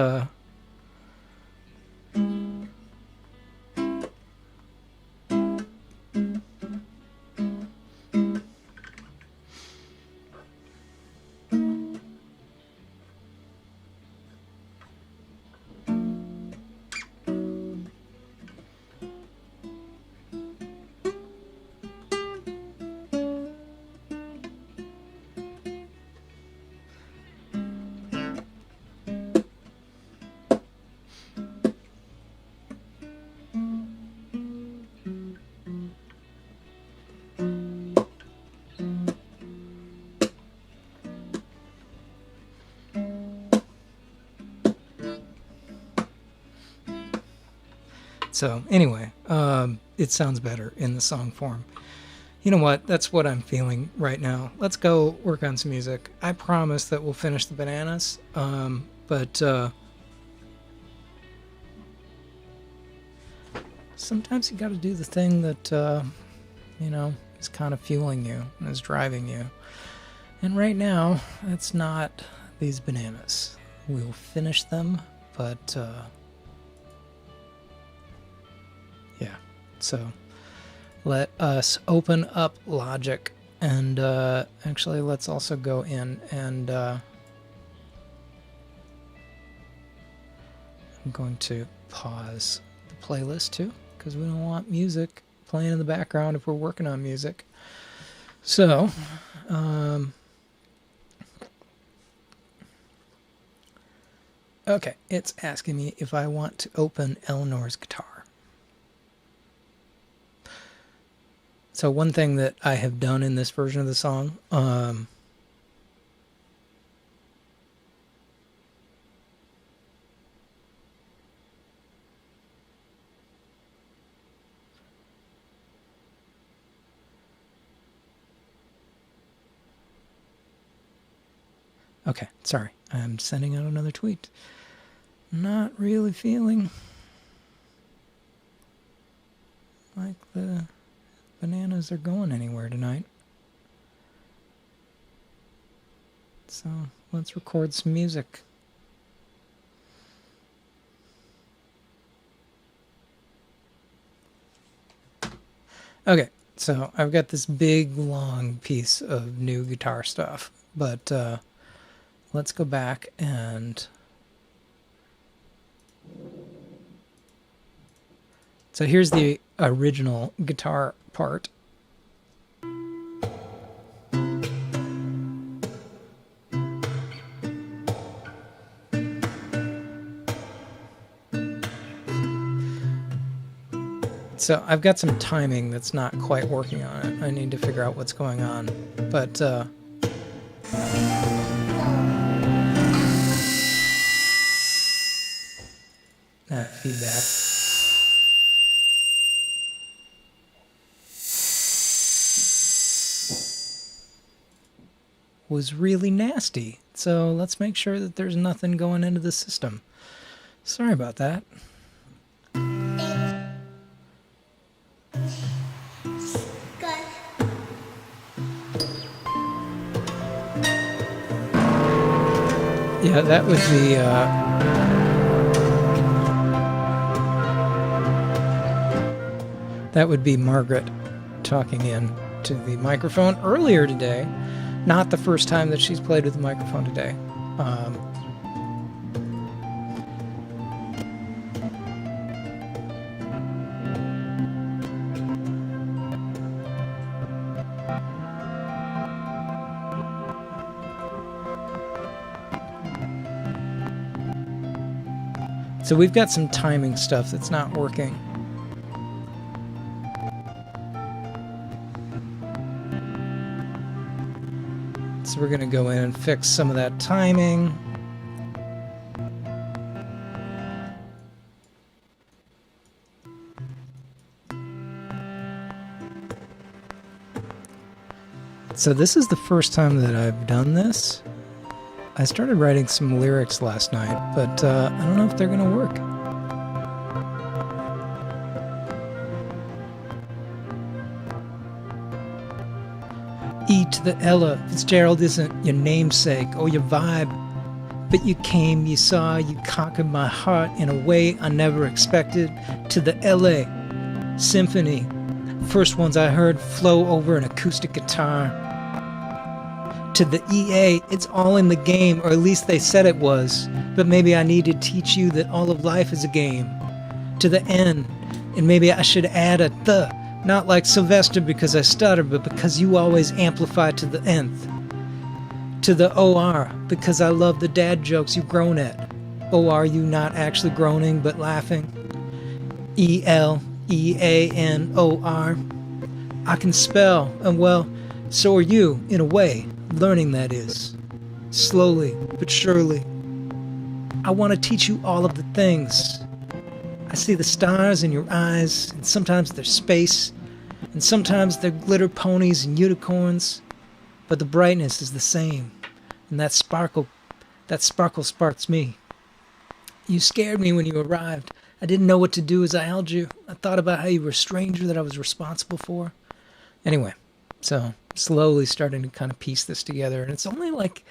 so anyway, it sounds better in the song form. You know what? That's what I'm feeling right now. Let's go work on some music. I promise that we'll finish the bananas. But sometimes you got to do the thing that is kind of fueling you and is driving you. And right now, it's not these bananas. We'll finish them, but yeah. So let us open up Logic, and actually let's also go in and I'm going to pause the playlist too, because we don't want music playing in the background if we're working on music. So okay, it's asking me if I want to open Eleanor's guitar. So one thing that I have done in this version of the song, Okay, sorry. I'm sending out another tweet. Not really feeling like the bananas are going anywhere tonight. So let's record some music. Okay, so I've got this big, long piece of new guitar stuff, but let's go back and... So here's the original guitar part. So I've got some timing that's not quite working on it. I need to figure out what's going on. But that feedback. Was really nasty. So let's make sure that there's nothing going into the system. Sorry about that. Yeah, that would be Margaret talking in to the microphone earlier today. Not the first time that she's played with the microphone today. So we've got some timing stuff that's not working. So we're going to go in and fix some of that timing. So this is the first time that I've done this. I started writing some lyrics last night, but I don't know if they're going to work. E to the Ella, Fitzgerald isn't your namesake or your vibe, but you came, you saw, you conquered my heart in a way I never expected. To the LA Symphony, first ones I heard flow over an acoustic guitar. To the EA, it's all in the game, or at least they said it was, but maybe I need to teach you that all of life is a game. To the N, and maybe I should add a the, not like Sylvester because I stutter, but because you always amplify to the nth. To the OR, because I love the dad jokes you've grown at. OR, you not actually groaning, but laughing. ELEANOR, I can spell, and well, so are you, in a way. Learning, that is. Slowly but surely. I want to teach you all of the things. I see the stars in your eyes, and sometimes they're space, and sometimes they're glitter ponies and unicorns, but the brightness is the same, and that sparkle sparks me. You scared me when you arrived. I didn't know what to do as I held you. I thought about how you were a stranger that I was responsible for. Anyway, so slowly starting to kind of piece this together, and it's only like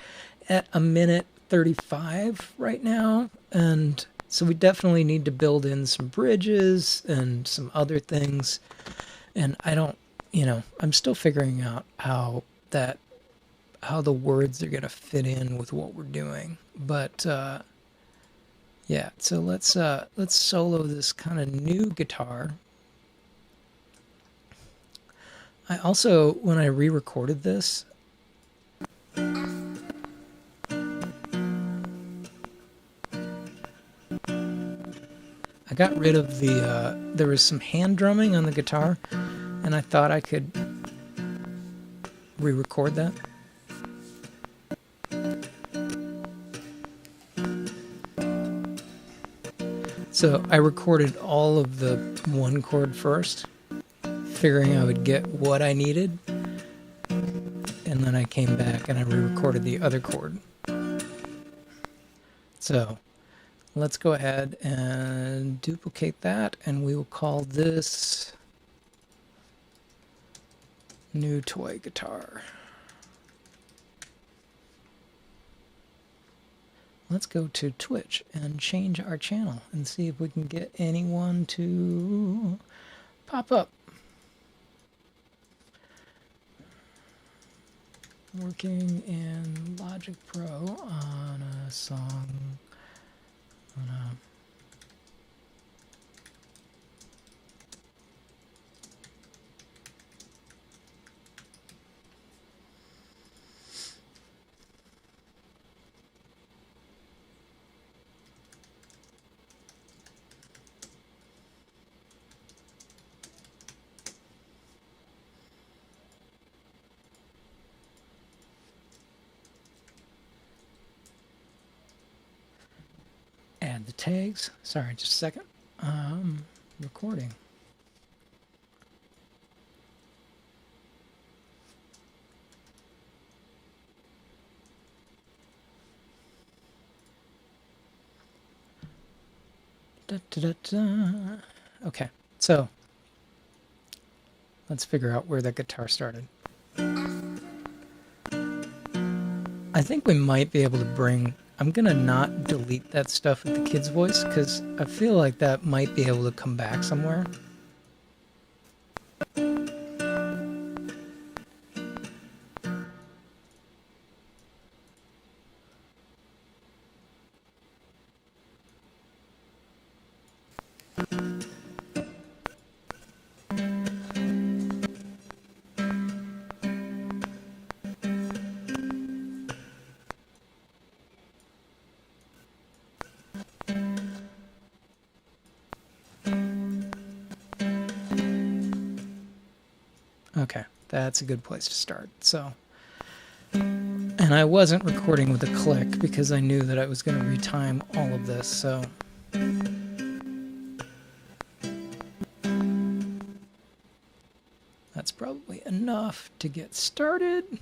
at a minute 35 right now, and so we definitely need to build in some bridges and some other things, and I don't, I'm still figuring out how the words are going to fit in with what we're doing, but yeah, so let's solo this kind of new guitar. I also, when I re-recorded this, I got rid of there was some hand drumming on the guitar, and I thought I could re-record that. So I recorded all of the one chord first, figuring I would get what I needed, and then I came back and I re-recorded the other chord. So let's go ahead and duplicate that, and we will call this new toy guitar. Let's go to Twitch and change our channel and see if we can get anyone to pop up. Working in Logic Pro on a song on a add the tags. Sorry, just a second. Recording. Da, da, da, da. Okay, so let's figure out where that guitar started. I think we might be able to bring... I'm going to not delete that stuff with the kid's voice because I feel like that might be able to come back somewhere. Okay, that's a good place to start. So, and I wasn't recording with a click because I knew that I was going to retime all of this, so... That's probably enough to get started.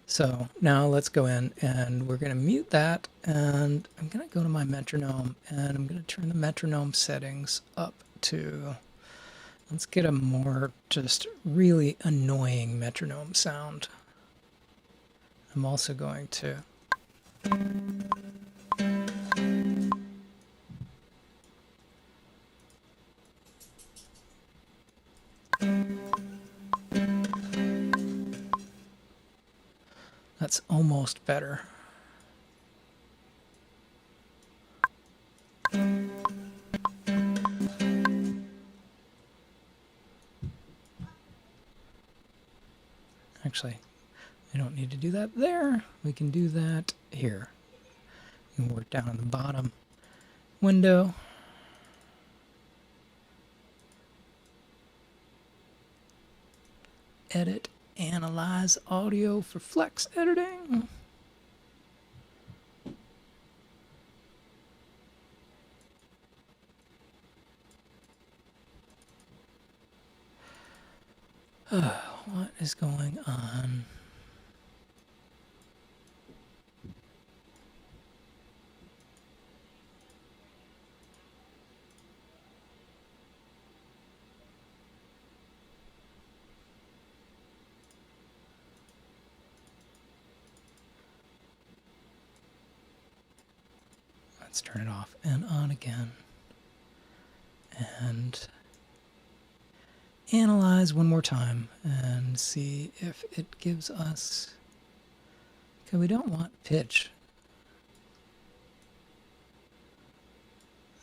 So now let's go in and we're going to mute that, and I'm going to go to my metronome and I'm going to turn the metronome settings up to... Let's get a more just really annoying metronome sound. I'm also going to... That's almost better. Actually, we don't need to do that there. We can do that here. You can work down on the bottom window. Edit, analyze audio for flex editing. What is going on? Let's turn it off and on again. And analyze one more time and see if it gives us... Okay, we don't want pitch.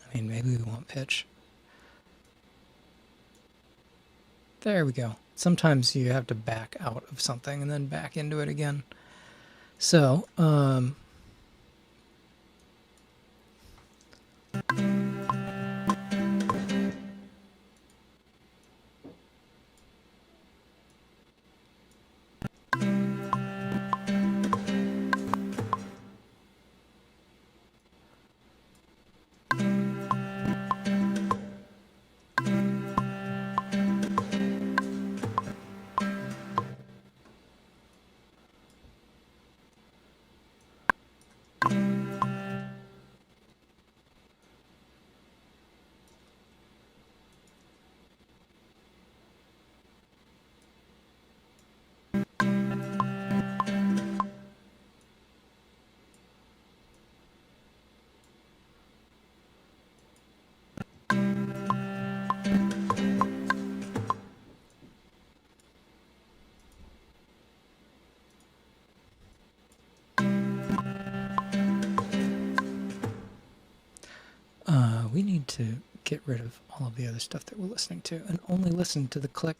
I mean, maybe we want pitch. There we go. Sometimes you have to back out of something and then back into it again. So, need to get rid of all of the other stuff that we're listening to and only listen to the click.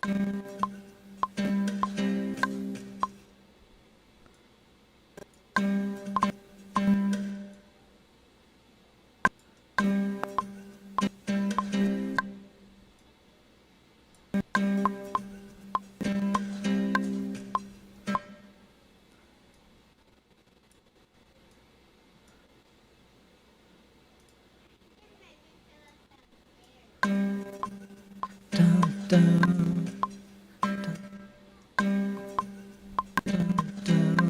Dun, dun, dun, dun, dun.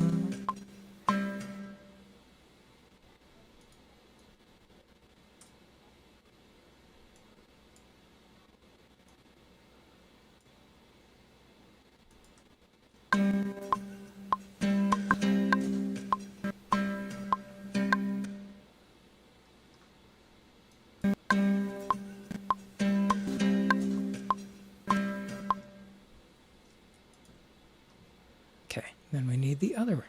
Okay, then we need the other.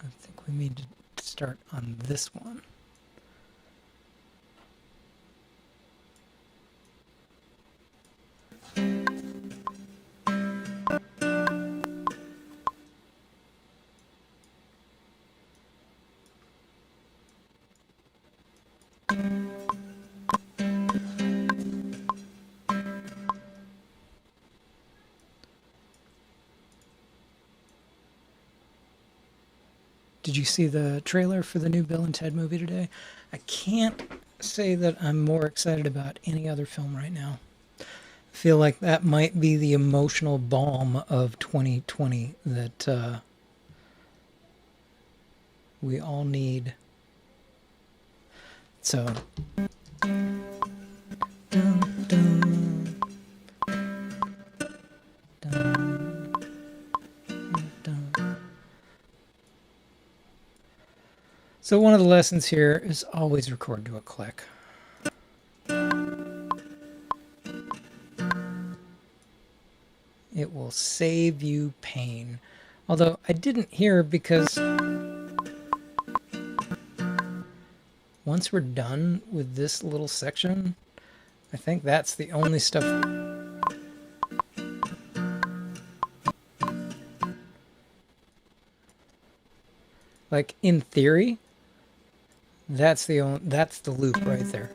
I think we need to start on this one. Did you see the trailer for the new Bill and Ted movie today? I can't say that I'm more excited about any other film right now. I feel like that might be the emotional balm of 2020 that we all need. So, dun, dun, dun, dun. So one of the lessons here is always record to a click. It will save you pain. Although I didn't hear because once we're done with this little section, I think that's the only stuff. Like in theory, that's the loop right there.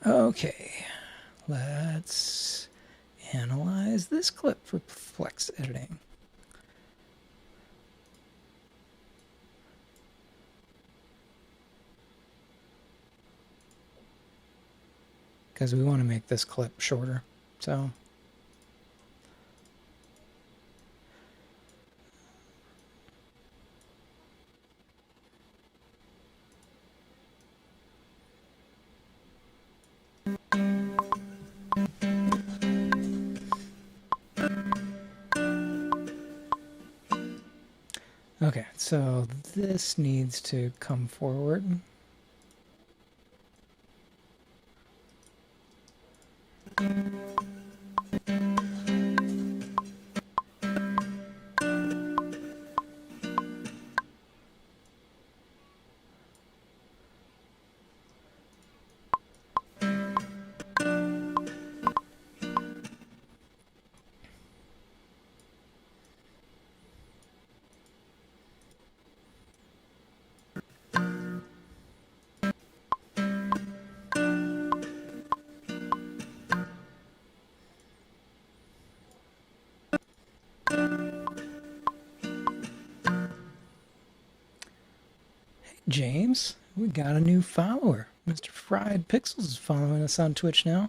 Okay, let's analyze this clip for flex editing. Because we want to make this clip shorter. So Okay, so this needs to come forward. James, we got a new follower. Mr. Fried Pixels is following us on Twitch now.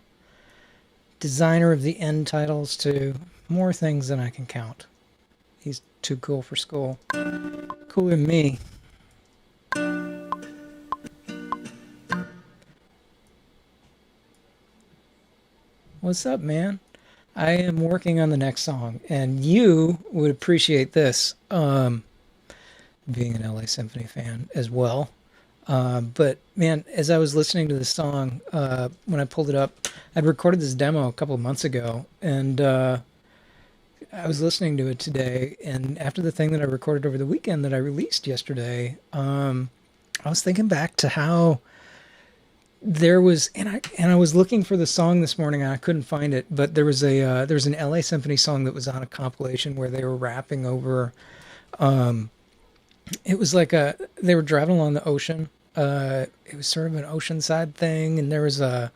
Designer of the end titles to more things than I can count. He's too cool for school. Cooler than me. What's up, man? I am working on the next song, and you would appreciate this, being an LA Symphony fan as well. But man, as I was listening to this song, when I pulled it up, I'd recorded this demo a couple of months ago, and I was listening to it today. And after the thing that I recorded over the weekend that I released yesterday, I was thinking back to how there was, and I was looking for the song this morning and I couldn't find it, but there was an LA Symphony song that was on a compilation where they were rapping over. It was like they were driving along the ocean. It was sort of an oceanside thing, and there was a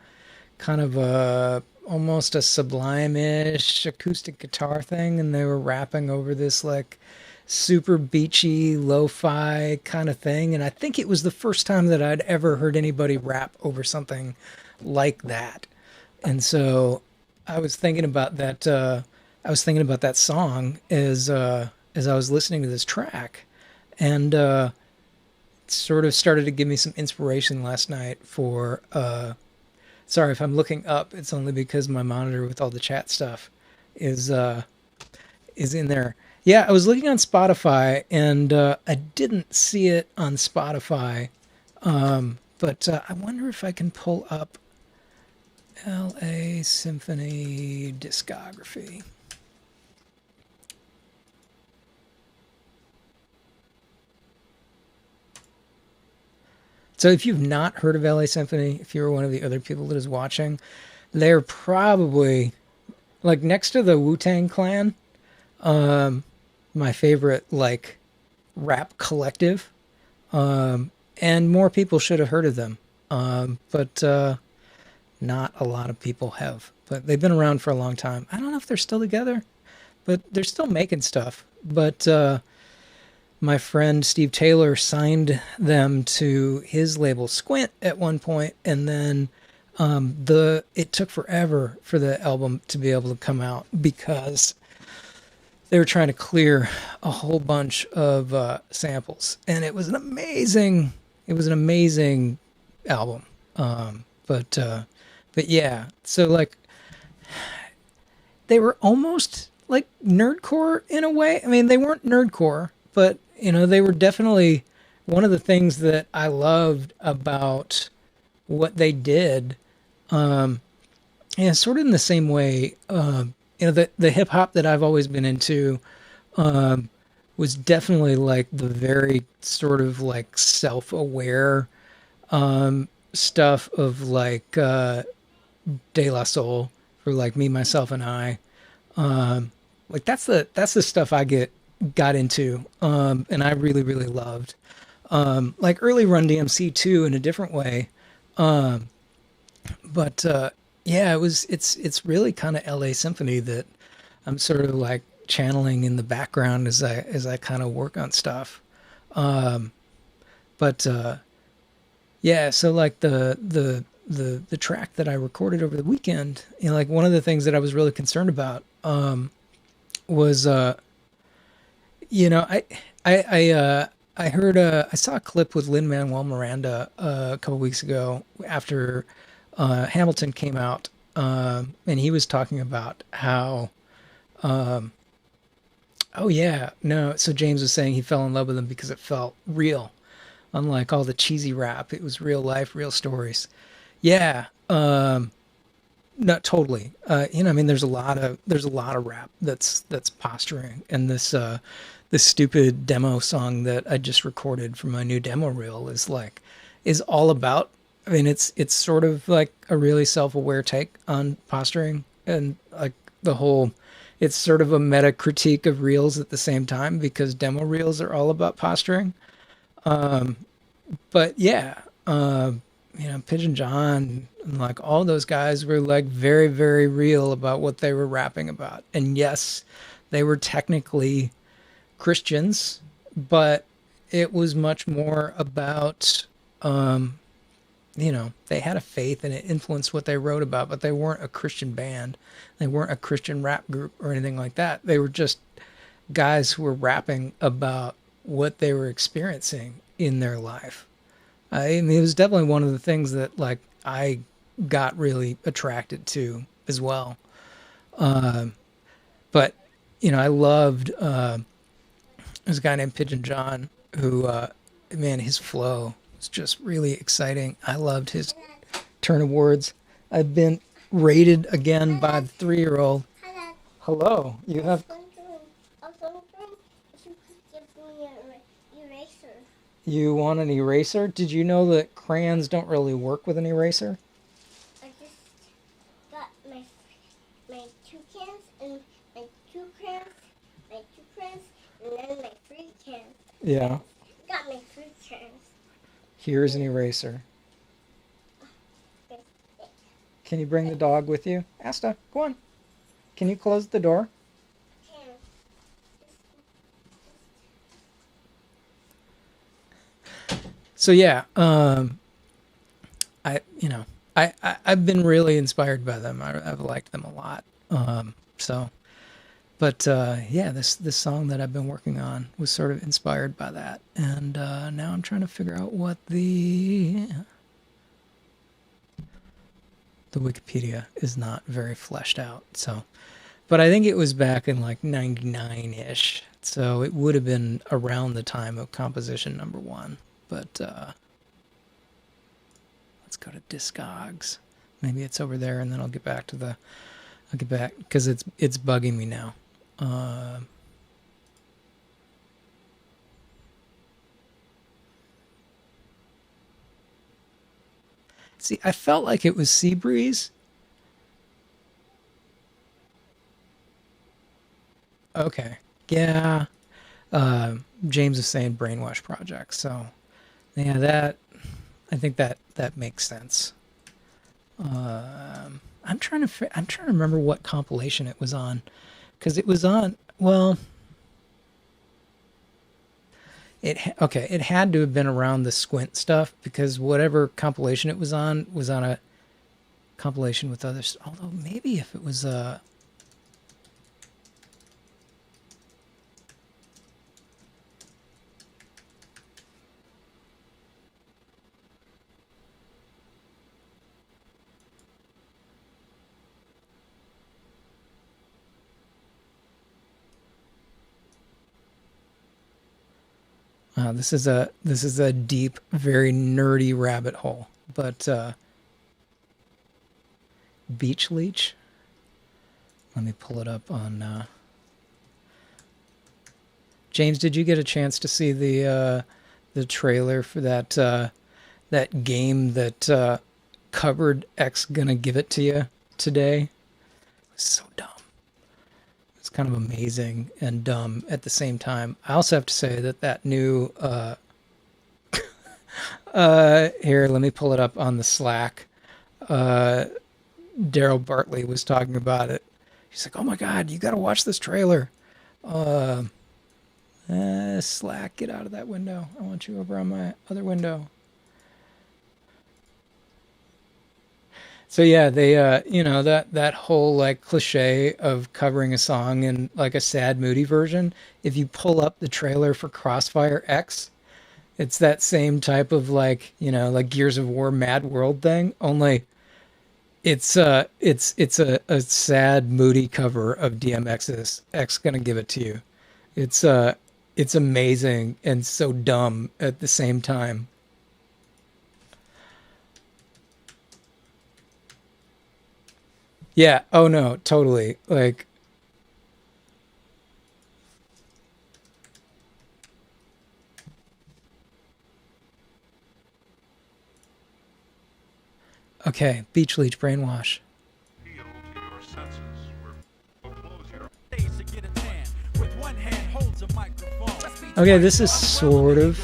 kind of a almost a sublime-ish acoustic guitar thing, and they were rapping over this like super beachy lo-fi kind of thing. And I think it was the first time that I'd ever heard anybody rap over something like that. And so I was thinking about that. I was thinking about that song as I was listening to this track, and it sort of started to give me some inspiration last night for. Sorry if I'm looking up. It's only because my monitor with all the chat stuff is in there. Yeah, I was looking on Spotify and I didn't see it on Spotify, but I wonder if I can pull up LA Symphony discography. So if you've not heard of LA Symphony, if you're one of the other people that is watching, they're probably like next to the Wu-Tang Clan, my favorite like rap collective. And more people should have heard of them. But not a lot of people have. But they've been around for a long time. I don't know if they're still together, but they're still making stuff. But my friend Steve Taylor signed them to his label Squint at one point, and then it took forever for the album to be able to come out because they were trying to clear a whole bunch of samples, and it was an amazing album. But yeah, so like they were almost like nerdcore in a way. I mean, they weren't nerdcore, but you know, they were definitely one of the things that I loved about what they did. And sort of in the same way, the hip hop that I've always been into, was definitely like the very sort of like self-aware, stuff of like, De La Soul for like Me, Myself and I. Like that's the stuff I got into, and I really, really loved. Like early Run DMC too in a different way. But yeah, it's really kind of LA Symphony that I'm sort of like channeling in the background as I kind of work on stuff. But yeah, so like the track that I recorded over the weekend, you know, like one of the things that I was really concerned about was you know, I heard I saw a clip with Lin-Manuel Miranda a couple weeks ago after Hamilton came out, and he was talking about how Oh yeah, no. So James was saying he fell in love with them because it felt real, unlike all the cheesy rap. It was real life, real stories. Yeah, not totally. I mean, there's a lot of rap that's posturing, and this stupid demo song that I just recorded for my new demo reel is all about. I mean, it's sort of like a really self-aware take on posturing, and like the whole. It's sort of a meta critique of reels at the same time because demo reels are all about posturing. But yeah, Pigeon John and like all those guys were like very, very real about what they were rapping about. And yes, they were technically Christians, but it was much more about, they had a faith and it influenced what they wrote about, but they weren't a Christian band. They weren't a Christian rap group or anything like that. They were just guys who were rapping about what they were experiencing in their life. I mean, it was definitely one of the things that like I got really attracted to as well. But I loved there's a guy named Pigeon John who, man, his flow was just really exciting. I loved his turn of words. I've been rated again by the 3-year-old. Hi, Dad. Hello, you have. I was wondering if you could give me an eraser. You want an eraser? Did you know that crayons don't really work with an eraser? I just got my two cans and my two crayons, and then my three cans. Yeah. Got my three cans. Here's an eraser. Can you bring the dog with you? Asta, go on. Can you close the door? Can. So yeah, I've been really inspired by them. I've liked them a lot. Yeah, this song that I've been working on was sort of inspired by that, and now I'm trying to figure out what the Wikipedia is not very fleshed out. So, but I think it was back in like '99 ish. So it would have been around the time of composition number one. But let's go to Discogs. Maybe it's over there, and then I'll get back because it's bugging me now. See, I felt like it was Seabreeze. Okay, yeah. James is saying Brainwash Project, so yeah, I think that makes sense. I'm trying to remember what compilation it was on, because it was on. Well, okay. It had to have been around the Squint stuff because whatever compilation it was on a compilation with others. Although maybe if it was this is a deep, very nerdy rabbit hole. But Beach Leech. Let me pull it up on. James, did you get a chance to see the trailer for that game that covered X gonna give it to you today? It was so dumb. It's kind of amazing and dumb at the same time. I also have to say that new here, let me pull it up on the Slack. Daryl Bartley was talking about it. He's like, "Oh my God, you got to watch this trailer." Uh, Slack, get out of that window. I want you over on my other window. So yeah, they that whole like cliche of covering a song in like a sad moody version. If you pull up the trailer for Crossfire X, it's that same type of like, like Gears of War Mad World thing, only it's a sad moody cover of DMX's X Gonna Give It to You. It's it's amazing and so dumb at the same time. Yeah. Oh no, totally. Like, okay, beach leech brainwash. Okay, this is sort of.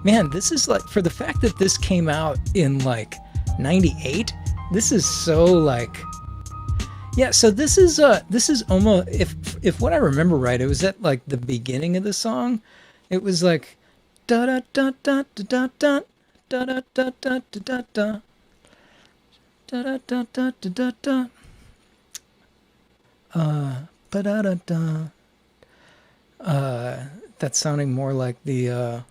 Man, this is like, for the fact that this came out in like 98, this is so like, yeah, so this is almost, if what I remember right, it was at like the beginning of the song. It was like da da da da da da da da da da da da da da da da da da da ba da da da. That's sounding more like the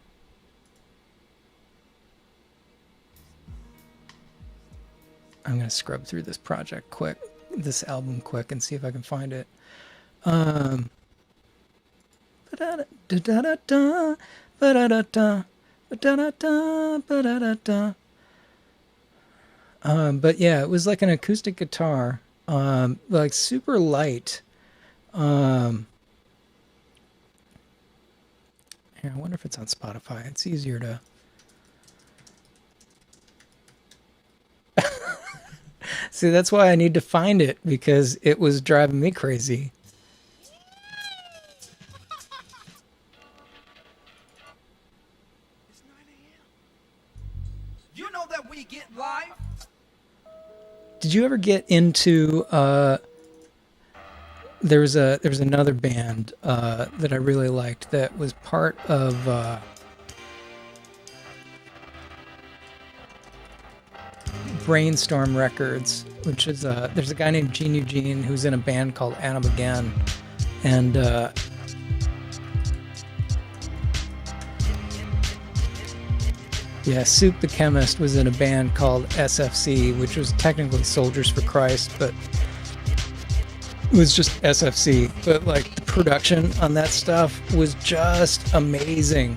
I'm gonna scrub through this project quick, this album quick, and see if I can find it. Ba-da-da-da-da-da, ba-da-da-da, ba-da-da-da, ba-da-da-da. But yeah, it was like an acoustic guitar, like super light. Um, Here, I wonder if it's on Spotify. It's easier to. See, that's why I need to find it because it was driving me crazy. You know that we get live. Did you ever get into there was another band that I really liked that was part of Brainstorm Records, which is there's a guy named Gene Eugene who's in a band called Adam Again, and yeah, Soup the Chemist was in a band called SFC, which was technically Soldiers for Christ, but it was just SFC. But like the production on that stuff was just amazing.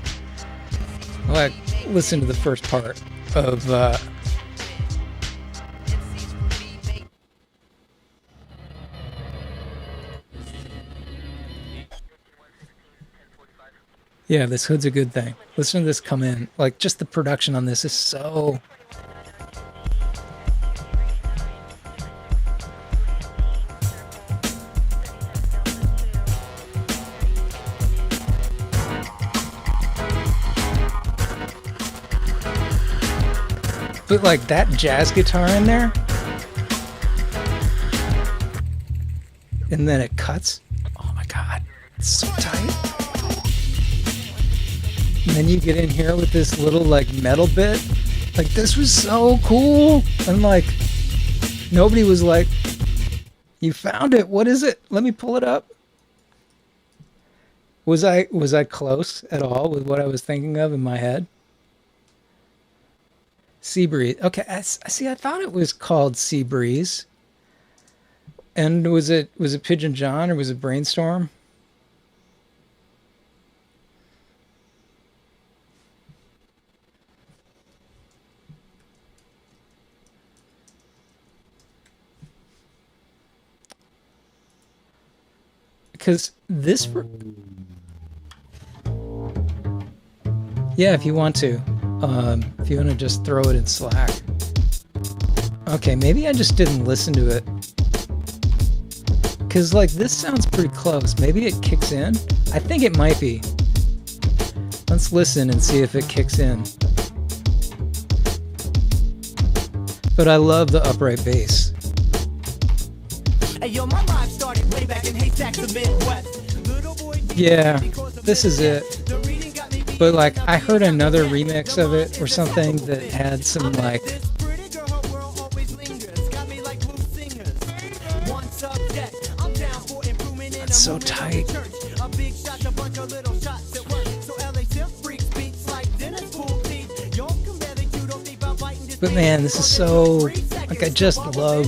Like, listen to the first part of yeah, this hood's a good thing. Listen to this come in. Like, just the production on this is so. But like that jazz guitar in there, and then it cuts. Oh my god, it's so tight. And then you get in here with this little like metal bit. Like, this was so cool. And like, nobody was like, you found it. What is it? Let me pull it up. Was I close at all with what I was thinking of in my head? Sea Breeze. Okay, I see. I thought it was called Sea Breeze. And was it Pigeon John or was it Brainstorm? Because this, yeah, if you want to, if you want to just throw it in Slack. Okay, maybe I just didn't listen to it. Because like this sounds pretty close. Maybe it kicks in. I think it might be. Let's listen and see if it kicks in. But I love the upright bass. Hey, yo, my life started way back in Haystacks, the Midwest. Yeah, this is it. But like, I heard another remix of it or something that had some like. That's so tight. But man, this is so, like, I just love,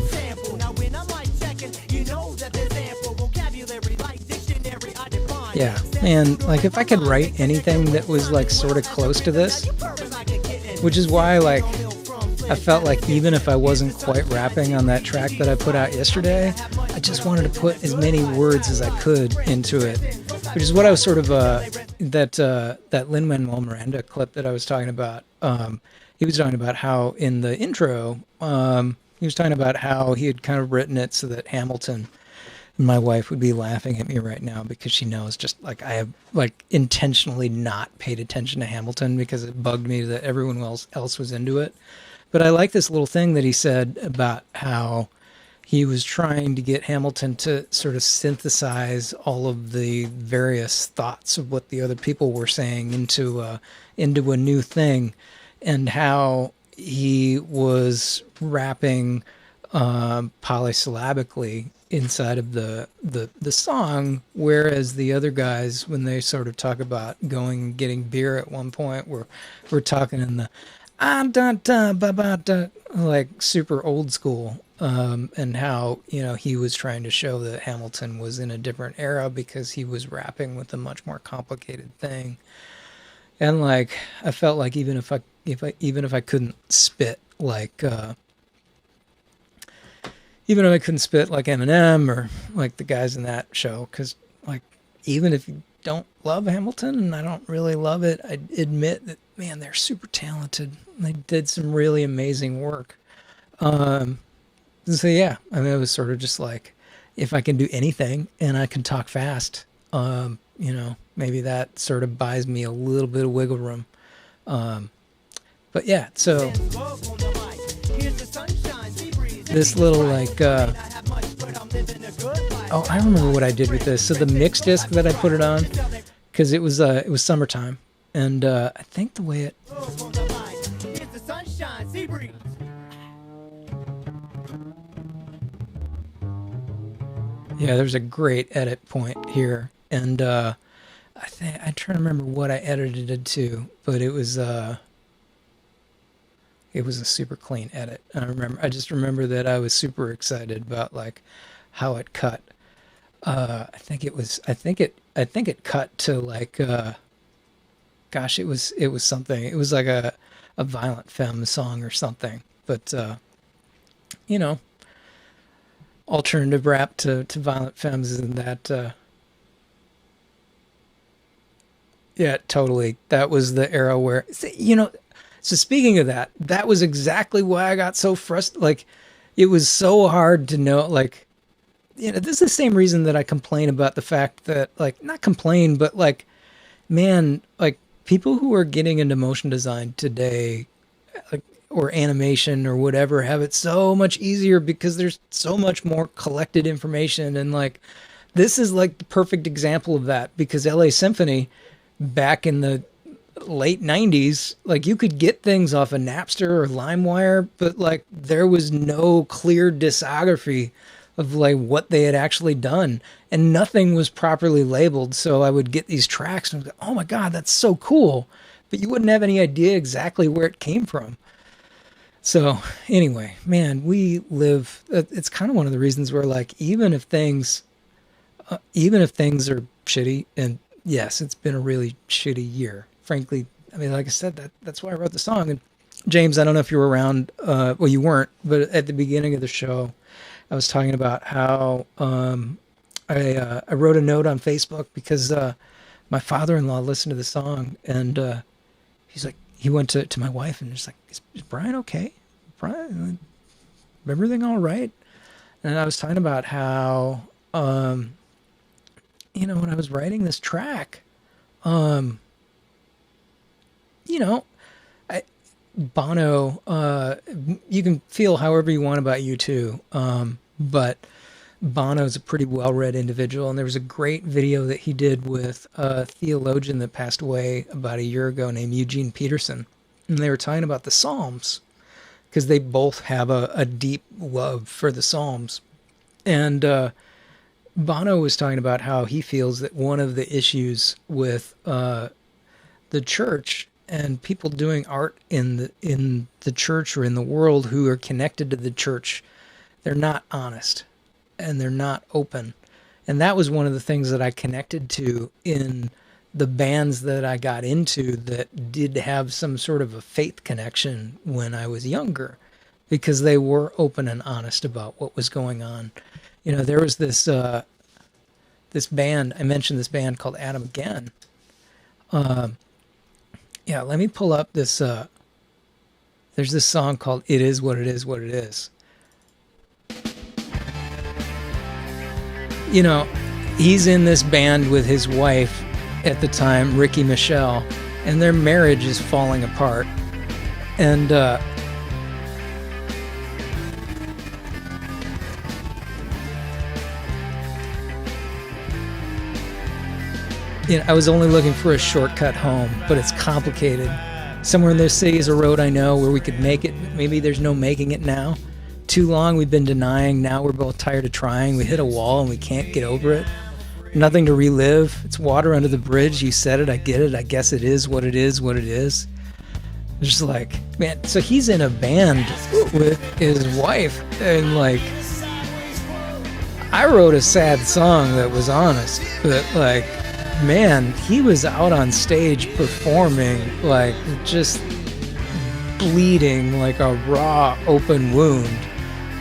yeah, man, like, if I could write anything that was, like, sort of close to this, which is why, like, I felt like even if I wasn't quite rapping on that track that I put out yesterday, I just wanted to put as many words as I could into it, which is what I was sort of, that Lin-Manuel Miranda clip that I was talking about. He was talking about how in the intro, he was talking about how he had kind of written it so that Hamilton, my wife, would be laughing at me right now because she knows just like I have like intentionally not paid attention to Hamilton because it bugged me that everyone else was into it. But I like this little thing that he said about how he was trying to get Hamilton to sort of synthesize all of the various thoughts of what the other people were saying into a new thing, and how he was rapping polysyllabically inside of the song, whereas the other guys, when they sort of talk about going and getting beer at one point, we're talking in the like super old school, and how, you know, he was trying to show that Hamilton was in a different era because he was rapping with a much more complicated thing. And like I felt like even if I couldn't spit like even if I couldn't spit like Eminem or like the guys in that show, because like even if you don't love Hamilton, and I don't really love it, I admit that, man, they're super talented. They did some really amazing work. So yeah, I mean, it was sort of just like, if I can do anything and I can talk fast, you know, maybe that sort of buys me a little bit of wiggle room. But yeah, so this little like, oh, I remember what I did with this. So the mix disc that I put it on, because it was summertime, and I think the way it, yeah, there's a great edit point here, and I'm trying to remember what I edited it to, but it was a super clean edit. I just remember that I was super excited about like how it cut. I think it cut to like, gosh, it was something. It was like a Violent Femme song or something, but you know, alternative rap to Violent Femmes isn't that, yeah, totally. That was the era where, you know, so speaking of that, that was exactly why I got so frustrated. Like, it was so hard to know, like, you know, this is the same reason that I complain about the fact that, like, not complain, but like, man, like, people who are getting into motion design today, like, or animation or whatever, have it so much easier because there's so much more collected information. And like, this is like the perfect example of that, because LA Symphony back in the late 90s, like, you could get things off of Napster or LimeWire, but like there was no clear discography of like what they had actually done, and nothing was properly labeled. So I would get these tracks and I'd go, oh my God, that's so cool. But you wouldn't have any idea exactly where it came from. So anyway, man, we live, it's kind of one of the reasons where like, even if things are shitty, and yes, it's been a really shitty year, frankly. I mean, like I said, that's why I wrote the song. And James, I don't know if you were around, well, you weren't, but at the beginning of the show, I was talking about how I wrote a note on Facebook because my father-in-law listened to the song, and he's like, he went to my wife and just like, is Brian okay? Brian, everything all right? And I was talking about how, you know, when I was writing this track, you know, Bono, you can feel however you want about U2, but Bono's a pretty well-read individual, and there was a great video that he did with a theologian that passed away about a year ago named Eugene Peterson, and they were talking about the Psalms, because they both have a deep love for the Psalms. And Bono was talking about how he feels that one of the issues with the church and people doing art in the church or in the world who are connected to the church, they're not honest and they're not open. And that was one of the things that I connected to in the bands that I got into that did have some sort of a faith connection when I was younger, because they were open and honest about what was going on. You know, there was this band, I mentioned this band called Adam Again. Yeah, let me pull up this. There's this song called It Is What It Is, What It Is. You know, he's in this band with his wife at the time, Ricky Michelle, and their marriage is falling apart. And you know, I was only looking for a shortcut home, but it's complicated. Somewhere in this city is a road I know where we could make it. Maybe there's no making it now. Too long we've been denying. Now we're both tired of trying. We hit a wall and we can't get over it. Nothing to relive. It's water under the bridge. You said it. I get it. I guess it is what it is, what it is. It's just like, man, so he's in a band with his wife. And like, I wrote a sad song that was honest, but like, man, he was out on stage performing, like, just bleeding like a raw open wound.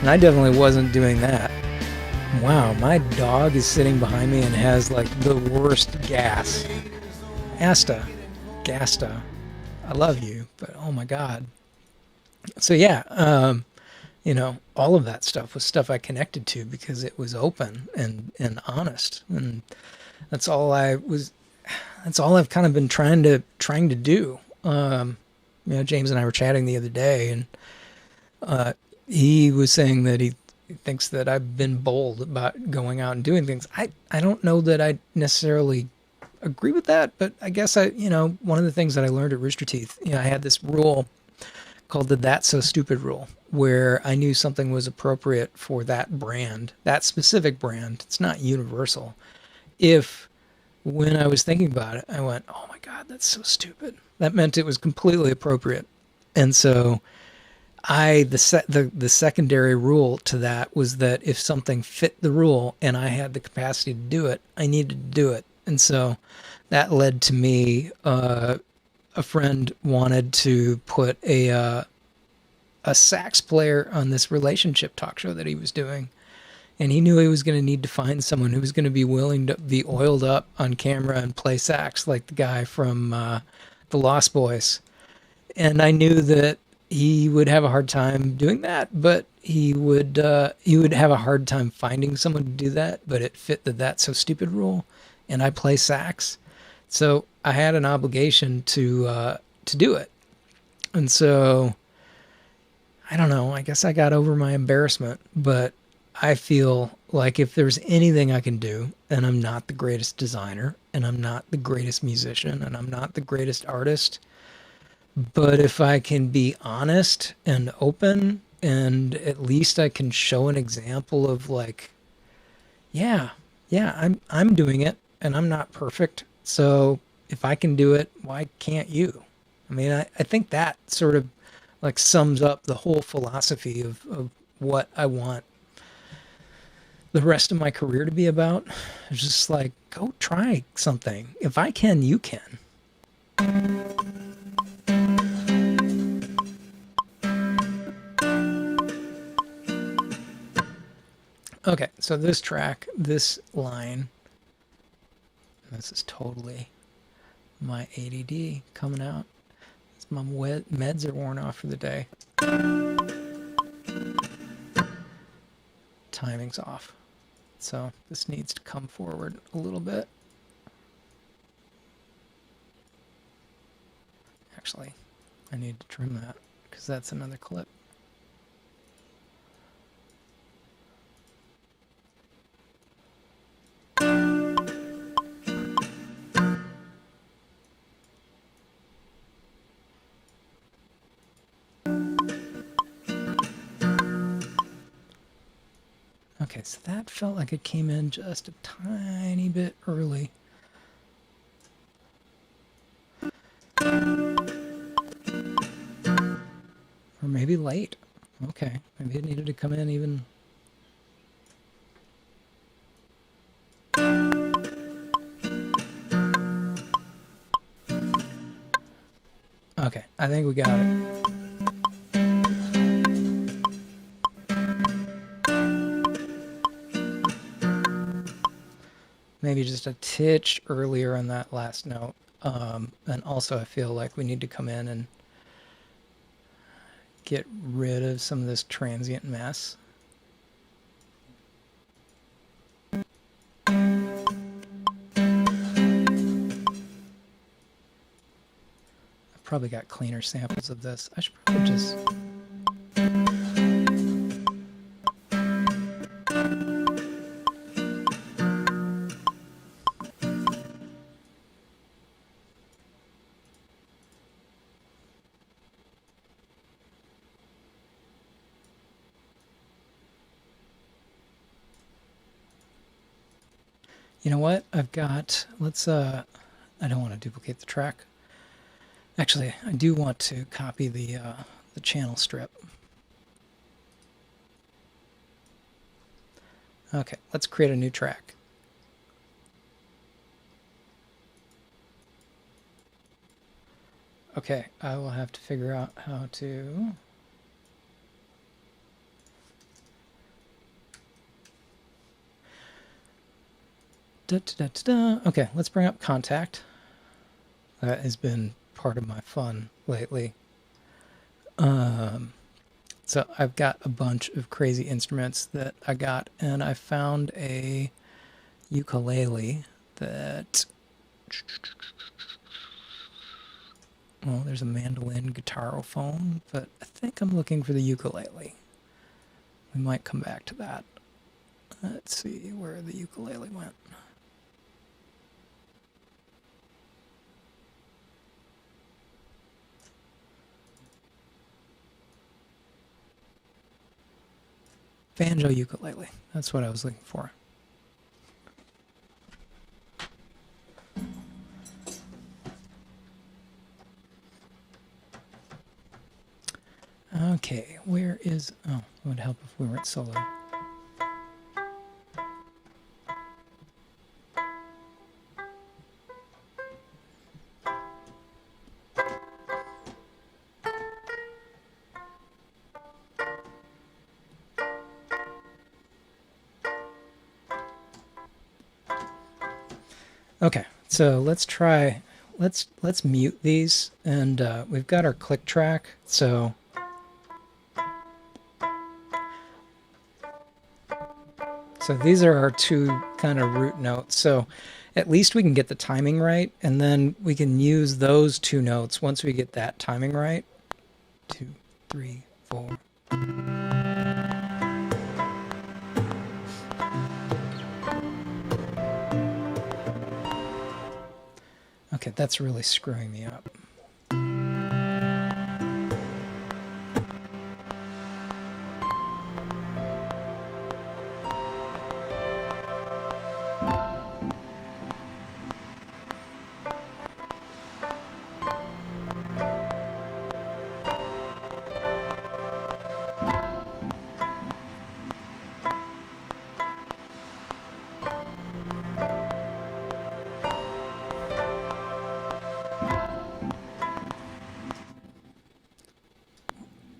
And I definitely wasn't doing that. Wow, my dog is sitting behind me and has like the worst gas. Gasta. I love you, but oh my God. So yeah, you know, all of that stuff was stuff I connected to because it was open and honest. And that's all I've kind of been trying to do. You know, James and I were chatting the other day, and he was saying that he thinks that I've been bold about going out and doing things. I don't know that I necessarily agree with that, but I guess you know, one of the things that I learned at Rooster Teeth, you know, I had this rule called the That's So Stupid rule, where I knew something was appropriate for that brand, that specific brand. It's not universal. If when I was thinking about it, I went, oh my God, that's so stupid. That meant it was completely appropriate. And so the secondary rule to that was that if something fit the rule and I had the capacity to do it, I needed to do it. And so that led to me, a friend wanted to put a sax player on this relationship talk show that he was doing. And he knew he was going to need to find someone who was going to be willing to be oiled up on camera and play sax like the guy from the Lost Boys. And I knew that he would have a hard time doing that, but he would have a hard time finding someone to do that. But it fit the That's So Stupid rule, and I play sax, so I had an obligation to do it. And so I don't know. I guess I got over my embarrassment, but I feel like if there's anything I can do, and I'm not the greatest designer, and I'm not the greatest musician, and I'm not the greatest artist, but if I can be honest and open, and at least I can show an example of like, yeah, I'm doing it, and I'm not perfect. So if I can do it, why can't you? I mean, I think that sort of like sums up the whole philosophy of what I want the rest of my career to be about. It's just like, go try something. If I can, you can. Okay, so this track, this line, this is totally my ADD coming out. My meds are worn off for the day. Timing's off. So this needs to come forward a little bit. Actually, I need to trim that because that's another clip. Okay, so that felt like it came in just a tiny bit early. maybe late. Okay, maybe it needed to come in even... Okay, I think we got it. Maybe just a titch earlier on that last note. And also I feel like we need to come in and get rid of some of this transient mess. I've probably got cleaner samples of this. I should probably just... You know what? I've got... Let's... I don't want to duplicate the track. Actually, I do want to copy the channel strip. Okay, let's create a new track. Okay, I will have to figure out how to... Okay, let's bring up Contact. That has been part of my fun lately. So I've got a bunch of crazy instruments that I got, and I found a ukulele that... Well, there's a mandolin guitarophone, but I think I'm looking for the ukulele. We might come back to that. Let's see where the ukulele went. Banjo ukulele. That's what I was looking for. Okay, where is... Oh, it would help if we weren't solo. Okay, so let's try... Let's mute these, and we've got our click track, so... So these are our two kind of root notes. So at least we can get the timing right, and then we can use those two notes once we get that timing right. 2, 3, 4. Okay, that's really screwing me up.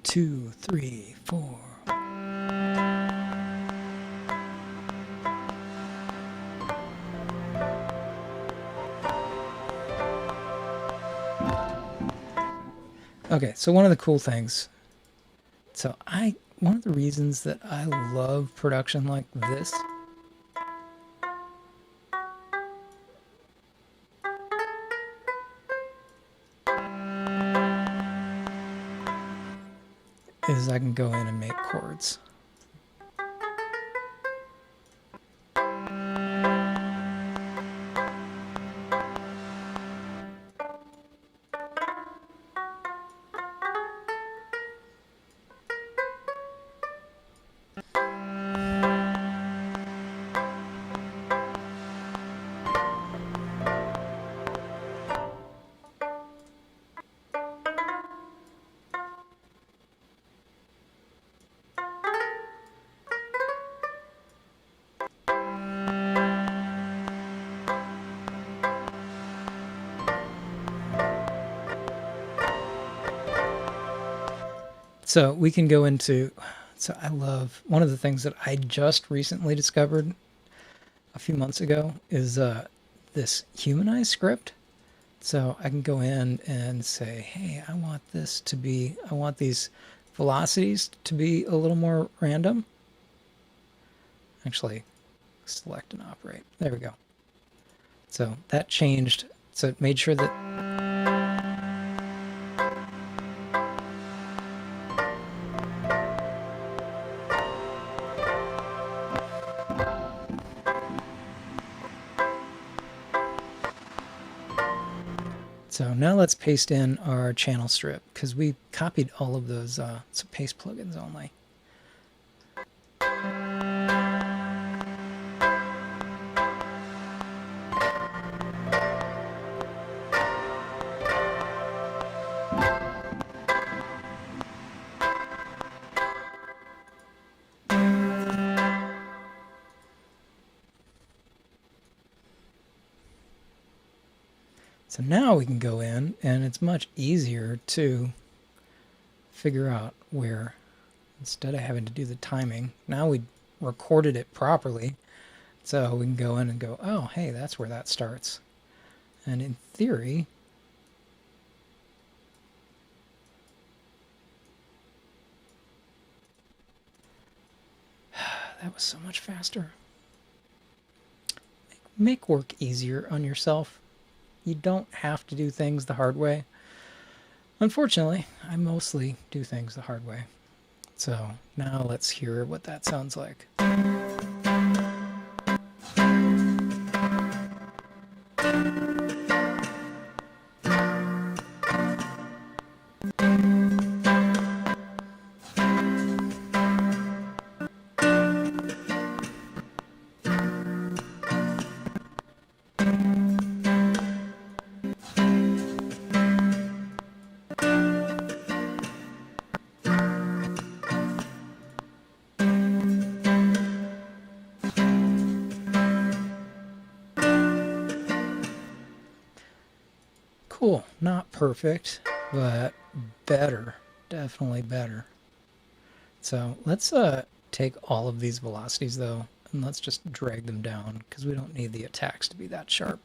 Two, three, four. Okay, so one of the cool things, one of the reasons that I love production like this is I can go in and make chords. So we can go into, so I love, one of the things that I just recently discovered a few months ago is this humanized script. So I can go in and say, hey, I want these velocities to be a little more random. Actually, select and operate. There we go. So that changed. So it made sure that so now let's paste in our channel strip because we copied all of those so paste plugins only. So now we can go in and it's much easier to figure out where, instead of having to do the timing, now we recorded it properly. So we can go in and go, oh, hey, that's where that starts. And in theory, that was so much faster. Make work easier on yourself. You don't have to do things the hard way. Unfortunately, I mostly do things the hard way. So now let's hear what that sounds like. Cool. Not perfect, but better. Definitely better. So let's take all of these velocities though, and let's just drag them down because we don't need the attacks to be that sharp.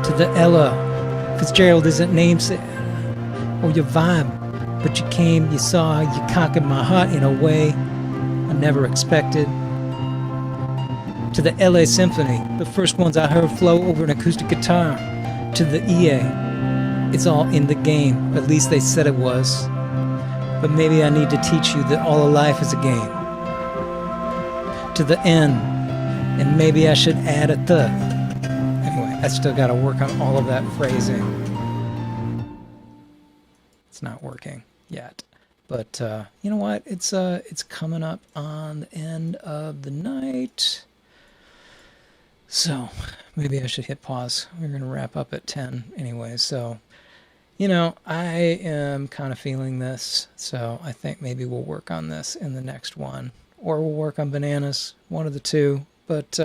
To the Ella, Fitzgerald isn't namesake or your vibe, but you came, you saw, you conquered my heart in a way I never expected. To the LA Symphony, the first ones I heard flow over an acoustic guitar. To the EA, it's all in the game, at least they said it was. But maybe I need to teach you that all of life is a game. To the N, and maybe I should add a the. I still got to work on all of that phrasing. It's not working yet, but you know what? It's coming up on the end of the night, so maybe I should hit pause. We're gonna wrap up at 10 anyway. So, you know, I am kind of feeling this, so I think maybe we'll work on this in the next one, or we'll work on bananas, one of the two. But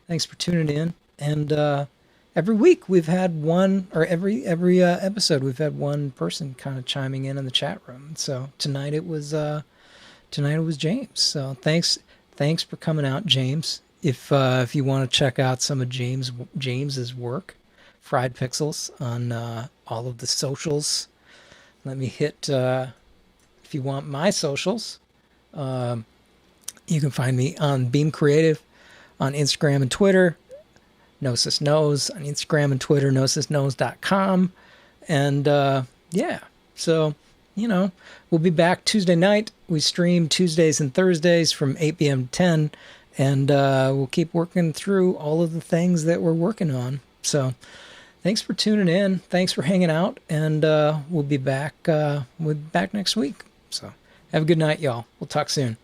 thanks for tuning in, and every week we've had one, or every episode we've had one person kind of chiming in the chat room. So tonight it was James. So thanks for coming out, James. If you want to check out some of James's work, Fried Pixels on all of the socials. Let me hit if you want my socials. You can find me on Behm Creative on Instagram and Twitter. Gnosis Knows on Instagram and Twitter, gnosisKnows.com. And yeah, so, you know, we'll be back Tuesday night. We stream Tuesdays and Thursdays from 8 p.m. to 10. And we'll keep working through all of the things that we're working on. So thanks for tuning in. Thanks for hanging out, and we'll be back. We'll be back next week. So have a good night, y'all. We'll talk soon.